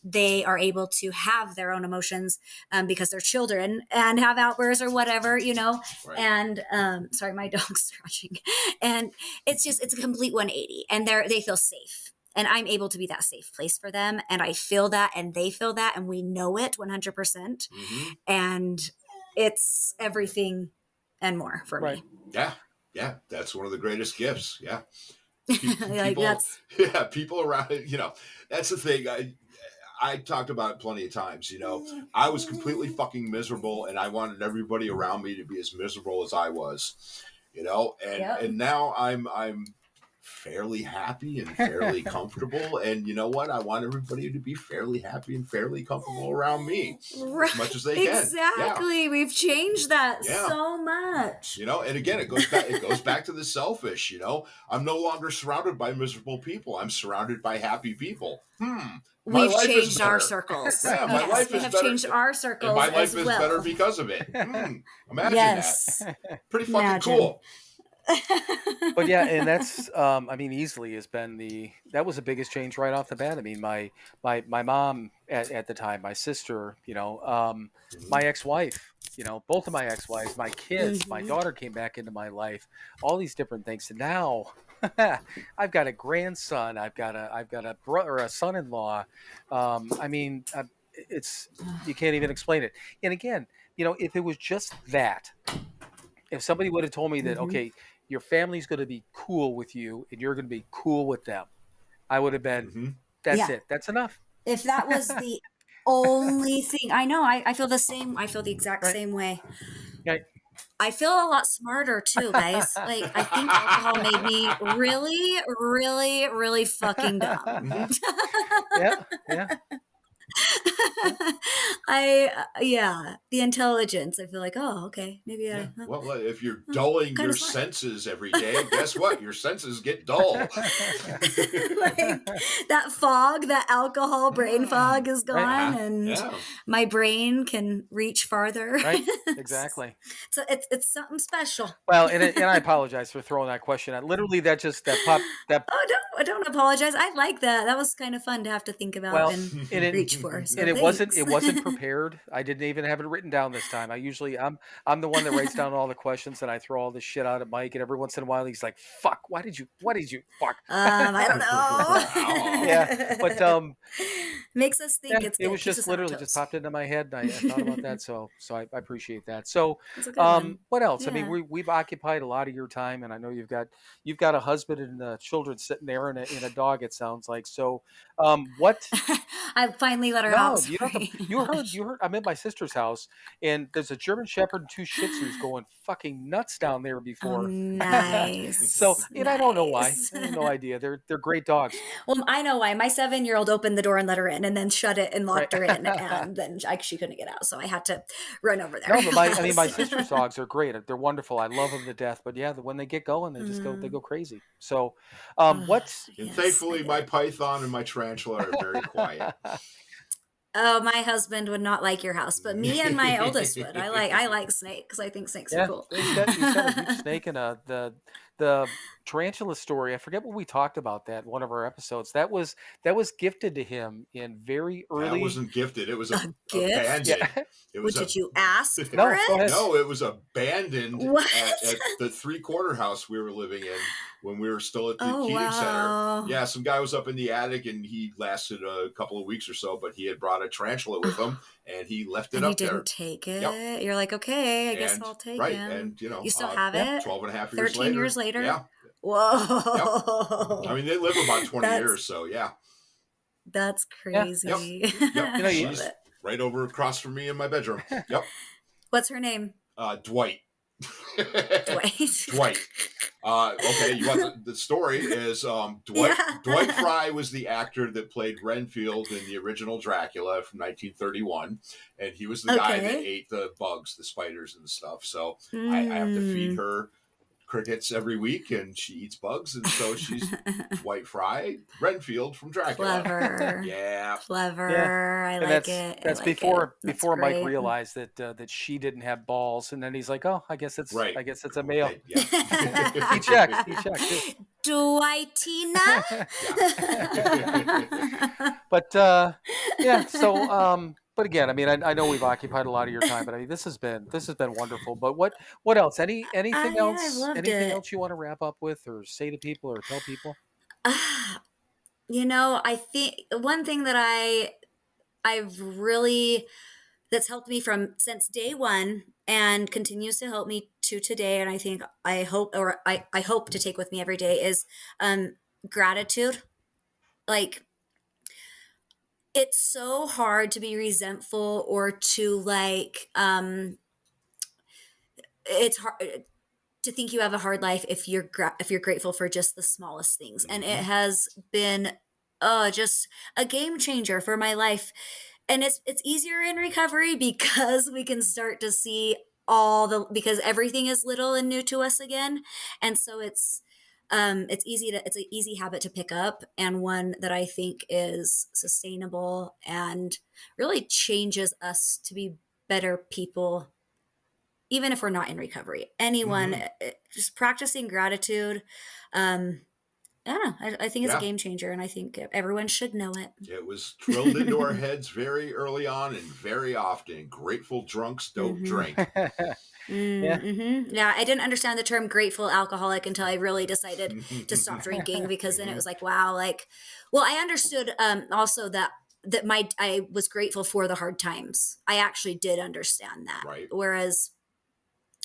they are able to have their own emotions because they're children and have outbursts or whatever. Right. And sorry, my dog's scratching. And it's a complete 180, and they feel safe. And I'm able to be that safe place for them. And I feel that, and they feel that, and we know it 100%. Mm-hmm. And it's everything and more for Right. me. Yeah. Yeah. That's one of the greatest gifts. Yeah. Like People, that's people around, that's the thing. I talked about it plenty of times. I was completely fucking miserable, and I wanted everybody around me to be as miserable as I was. And Yep. and now I'm fairly happy and fairly comfortable, and you know what? I want everybody to be fairly happy and fairly comfortable around me as much as they can. Exactly. We've changed that Yeah. so much. And again, it goes back to the selfish. I'm no longer surrounded by miserable people. I'm surrounded by happy people. We've changed our circles. Yeah, my life we is have better. changed our circles. And my life as is well. better because of it. Imagine that. Pretty fucking Imagine. cool. But yeah, and that's easily has been that was the biggest change right off the bat. I mean, my mom at the time, my sister, my ex-wife, both of my ex-wives, my kids, my daughter came back into my life, all these different things. And now I've got a grandson, I've got a brother, a son-in-law. It's you can't even explain it. And again, if it was just that, if somebody would have told me that, okay, your family's going to be cool with you and you're going to be cool with them, I would have been, that's it. That's enough. If that was the only thing, I know, I feel the same. I feel the exact same way. Yeah. I feel a lot smarter too, guys. Like, I think alcohol made me really, really, really fucking dumb. Yeah. The intelligence. I feel like, oh, okay, maybe Well, if you're dulling your senses every day, guess what? Your senses get dull. like that fog, that alcohol brain fog is gone, and my brain can reach farther. Right, exactly. So it's something special. Well, and I apologize for throwing that question out. Literally, that popped. Oh, don't apologize. I like that. That was kind of fun to have to think about and reach for. So and it wasn't prepared. I didn't even have it written down this time. I usually I'm the one that writes down all the questions and I throw all this shit out at Mike. And every once in a while he's like, "Fuck, what did you fuck?" I don't know. Yeah, but makes us think. Yeah, it was just literally just popped into my head, and I thought about that. So I appreciate that. So, what else? Yeah. I mean, we've occupied a lot of your time, and I know you've got a husband and children sitting there and a dog. It sounds like. So, what? I finally let her out. You heard. I'm at my sister's house, and there's a German Shepherd and 2 Shih Tzus going fucking nuts down there before. Oh, nice. So, and I don't know why. I have no idea. They're great dogs. Well, I know why. My 7-year-old opened the door and let her in, and then shut it and locked her in, and then she couldn't get out, so I had to run over there. No, but my sister's dogs are great. They're wonderful. I love them to death. But yeah, when they get going, they go crazy. So, what's and thankfully my python and my tarantula are very quiet. Oh, my husband would not like your house, but me and my oldest would. I like snakes. I think snakes are cool. He's got a huge snake and the tarantula story. I forget what we talked about that in one of our episodes. That was gifted to him in very early. That wasn't gifted. It was gift. Abandoned. Yeah. Did you ask for no, it? No, it was abandoned at the 3-quarter house we were living in when we were still at the Keating Center. Yeah, some guy was up in the attic and he lasted a couple of weeks or so, but he had brought a tarantula with him and he left it up there. And he didn't take it? Yep. You're like, okay, I guess I'll take it. And you still have it? 12 and a half years 13 later. years later? Yeah. Whoa. Yep. I mean, they live about 20 years, so yeah. That's crazy. Yep. She's right over across from me in my bedroom. Yep. What's her name? Dwight. Dwight. Okay, you want the story is Dwight Fry was the actor that played Renfield in the original Dracula from 1931, and he was the guy that ate the bugs, the spiders and stuff. So I have to feed her crickets every week, and she eats bugs, and so she's Dwight Fry Renfield from Dracula. Clever. Yeah. Clever. Yeah. I like it. That's before Mike realized that she didn't have balls, and then he's like, "Oh, I guess it's a male." Okay, yeah. He checked. Dwightina. But yeah, so but again, I mean, I know we've occupied a lot of your time, but I mean, this has been wonderful. But what else? Anything else? Anything else you want to wrap up with, or say to people, or tell people? I think one thing that I've really that's helped me from since day one and continues to help me to today. And I think I hope to take with me every day is gratitude. Like, it's so hard to be resentful or to like it's hard to think you have a hard life if you're grateful for just the smallest things. And it has been just a game changer for my life. And it's easier in recovery because we can start to see because everything is little and new to us again. And so it's an easy habit to pick up, and one that I think is sustainable and really changes us to be better people, even if we're not in recovery. Anyone, just practicing gratitude. I don't know. I think it's a game changer, and I think everyone should know it. It was drilled into our heads very early on and very often. Grateful drunks don't drink. Yeah. Yeah, I didn't understand the term grateful alcoholic until I really decided to stop drinking, because then it was like, wow, like, well, I understood also that I was grateful for the hard times. I actually did understand that. Right. Whereas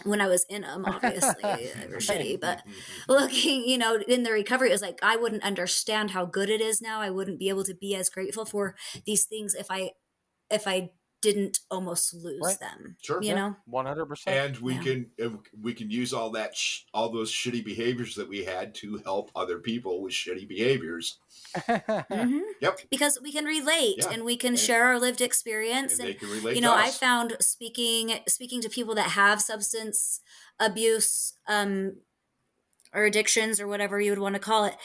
when I was in them, obviously they were shitty, but looking, in the recovery, it was like, I wouldn't understand how good it is now. I wouldn't be able to be as grateful for these things if I didn't almost lose them. Sure. 100%. And we can use all that all those shitty behaviors that we had to help other people with shitty behaviors. Yep. Because we can relate and we can share our lived experience. And they can relate. I found speaking to people that have substance abuse or addictions, or whatever you would want to call it,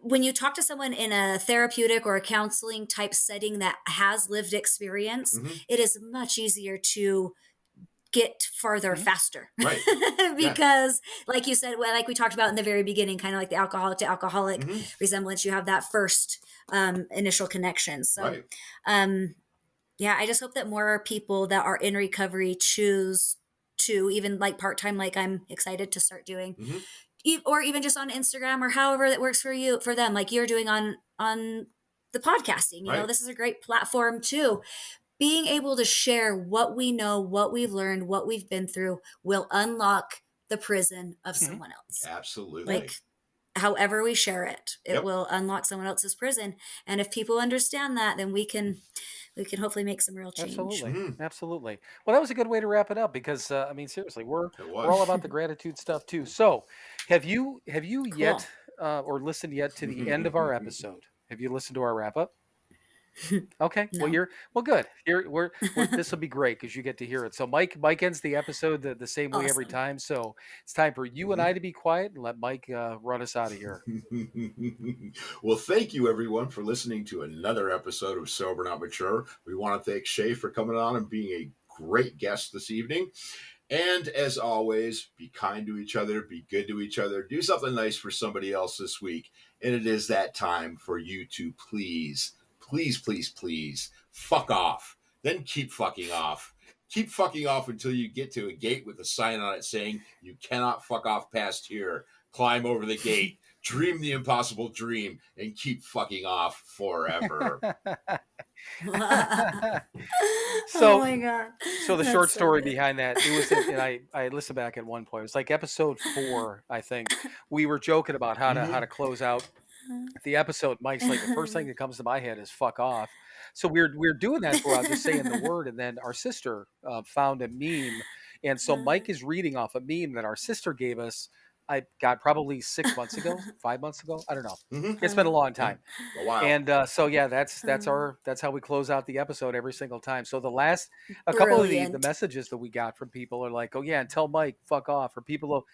when you talk to someone in a therapeutic or a counseling type setting that has lived experience, it is much easier to get farther faster. Right. Because like you said, like we talked about in the very beginning, kind of like the alcoholic to alcoholic resemblance, you have that first initial connection. So, I just hope that more people that are in recovery choose to, even like part-time, like I'm excited to start doing, or even just on Instagram or however that works for them, like you're doing on the podcasting. This is a great platform too. Being able to share what we know, what we've learned, what we've been through will unlock the prison of someone else. Absolutely. Like, however we share it, it will unlock someone else's prison. And if people understand that, then we can hopefully make some real change. Absolutely. Well, that was a good way to wrap it up, because seriously, we're all about the gratitude stuff too. So, have you yet or listened yet to the end of our episode? Have you listened to our wrap up? Okay. No. Well, good. This will be great because you get to hear it. So Mike ends the episode the same way every time. So it's time for you and I to be quiet and let Mike run us out of here. Well, thank you everyone for listening to another episode of Sober Not Mature. We want to thank Shay for coming on and being a great guest this evening. And as always, be kind to each other, be good to each other, do something nice for somebody else this week. And it is that time for you to please, fuck off. Then keep fucking off. Keep fucking off until you get to a gate with a sign on it saying, you cannot fuck off past here. Climb over the gate, dream the impossible dream, and keep fucking off forever. Oh my God. So the short story behind that, it was, and I listened back at one point, it was like episode 4, I think. We were joking about how to close out the episode. Mike's like, the first thing that comes to my head is fuck off. So we're doing that for a while, just saying the word, and then our sister found a meme, and so Mike is reading off a meme that our sister gave us. I got probably 6 months ago, 5 months ago. I don't know. It's been a long time. A while. And that's how we close out the episode every single time. So couple of the messages that we got from people are like, oh yeah, and tell Mike fuck off, or people will.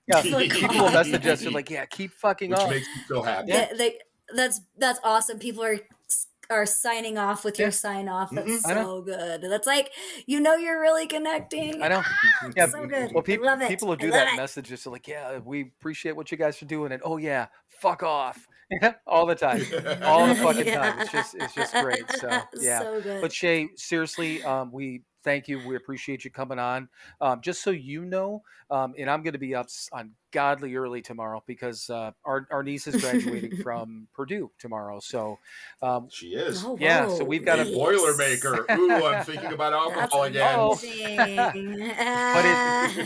Yeah, people will message us. They're like, "Yeah, keep fucking off." Which makes me feel happy. Yeah, that's awesome. People are signing off with your sign off. That's so good. That's like, you're really connecting. I know. Yeah, so good. Well, love it. People who do that message just like, "Yeah, we appreciate what you guys are doing," and oh yeah, fuck off, all the time, all the fucking time. It's just great. So yeah. So good. But Shay, seriously, we thank you. We appreciate you coming on. Just so you know, and I'm going to be up ungodly early tomorrow because our niece is graduating from Purdue tomorrow. So She is. Oh, yeah, so whoa, we've got And a Boilermaker. Ooh, I'm thinking about That's alcohol again. amazing.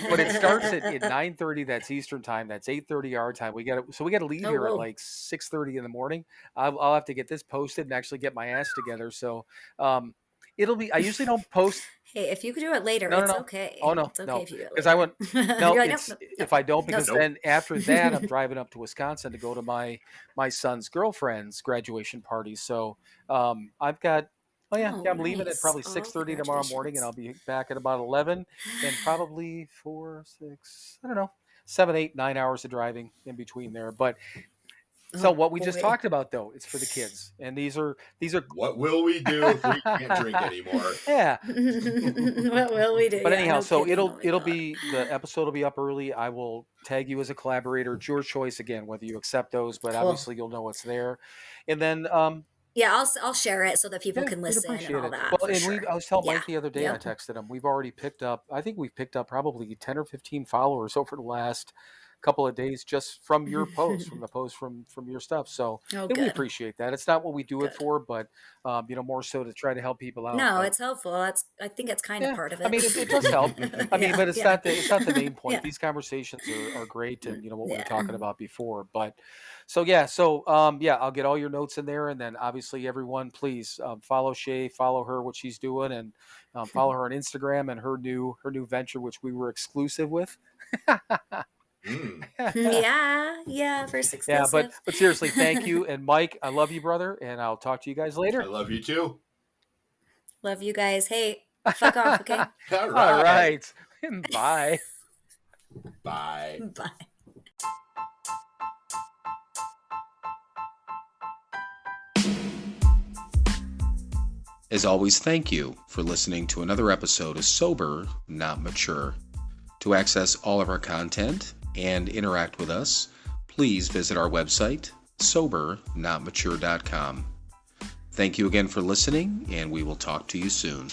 but it starts at 9:30. That's Eastern time. That's 8:30 our time. We got to leave Oh, here at whoa. like 6:30 in the morning. I'll have to get this posted and actually get my ass together. So it'll be. I usually don't post. Hey, if you could do it later, No, no, it's no. okay. Oh no, It's okay no. if you do it Because later. I went. No, You're like, it's nope, if I don't, no, because nope. then after that I'm driving up to Wisconsin to go to my son's girlfriend's graduation party. So I've got. Oh yeah, Oh, I'm leaving at nice. probably Oh, 6:30 tomorrow morning, and I'll be back at about 11, and probably 4, 6. I don't know, 7, 8, 9 hours of driving in between there. But so Oh, what we just boy. talked about though, it's for the kids, and these are What will we do if we can't drink anymore? yeah. What will we do? But Yeah, anyhow, no so kidding. Oh my it'll God. be the episode will be up early. I will tag you as a collaborator. It's your choice again whether you accept those, but Cool. obviously you'll know what's there. And then Yeah, I'll share it so that people yeah, can we'd listen and appreciate all it. that Well, for and sure. I was telling Yeah. Mike the other day, I Yep. texted him. We've already picked up. I think we've picked up probably 10 or 15 followers over the last couple of days just from your post, from the post from your stuff. So Oh, and we good. appreciate that. It's not what we do it Good. for, but more so to try to help people out. No, But it's helpful. I think it's kind of yeah, part of I it. mean it does help. I mean, Yeah. but Yeah. it's not the main point. Yeah. These conversations are great, and what we were Yeah. talking about before. But so yeah, I'll get all your notes in there, and then obviously everyone, please follow Shay, follow her, what she's doing, and follow her on Instagram and her new venture, which we were exclusive with. Mm. Yeah. First Yeah, exclusive. but seriously, thank you, and Mike, I love you, brother, and I'll talk to you guys I later. love you too. Love you guys. Hey, fuck off, okay? All All right. right. Bye. Bye. Bye. As always, thank you for listening to another episode of Sober, Not Mature. To access all of our content and interact with us, please visit our website, SoberNotMature.com. Thank you again for listening, and we will talk to you soon.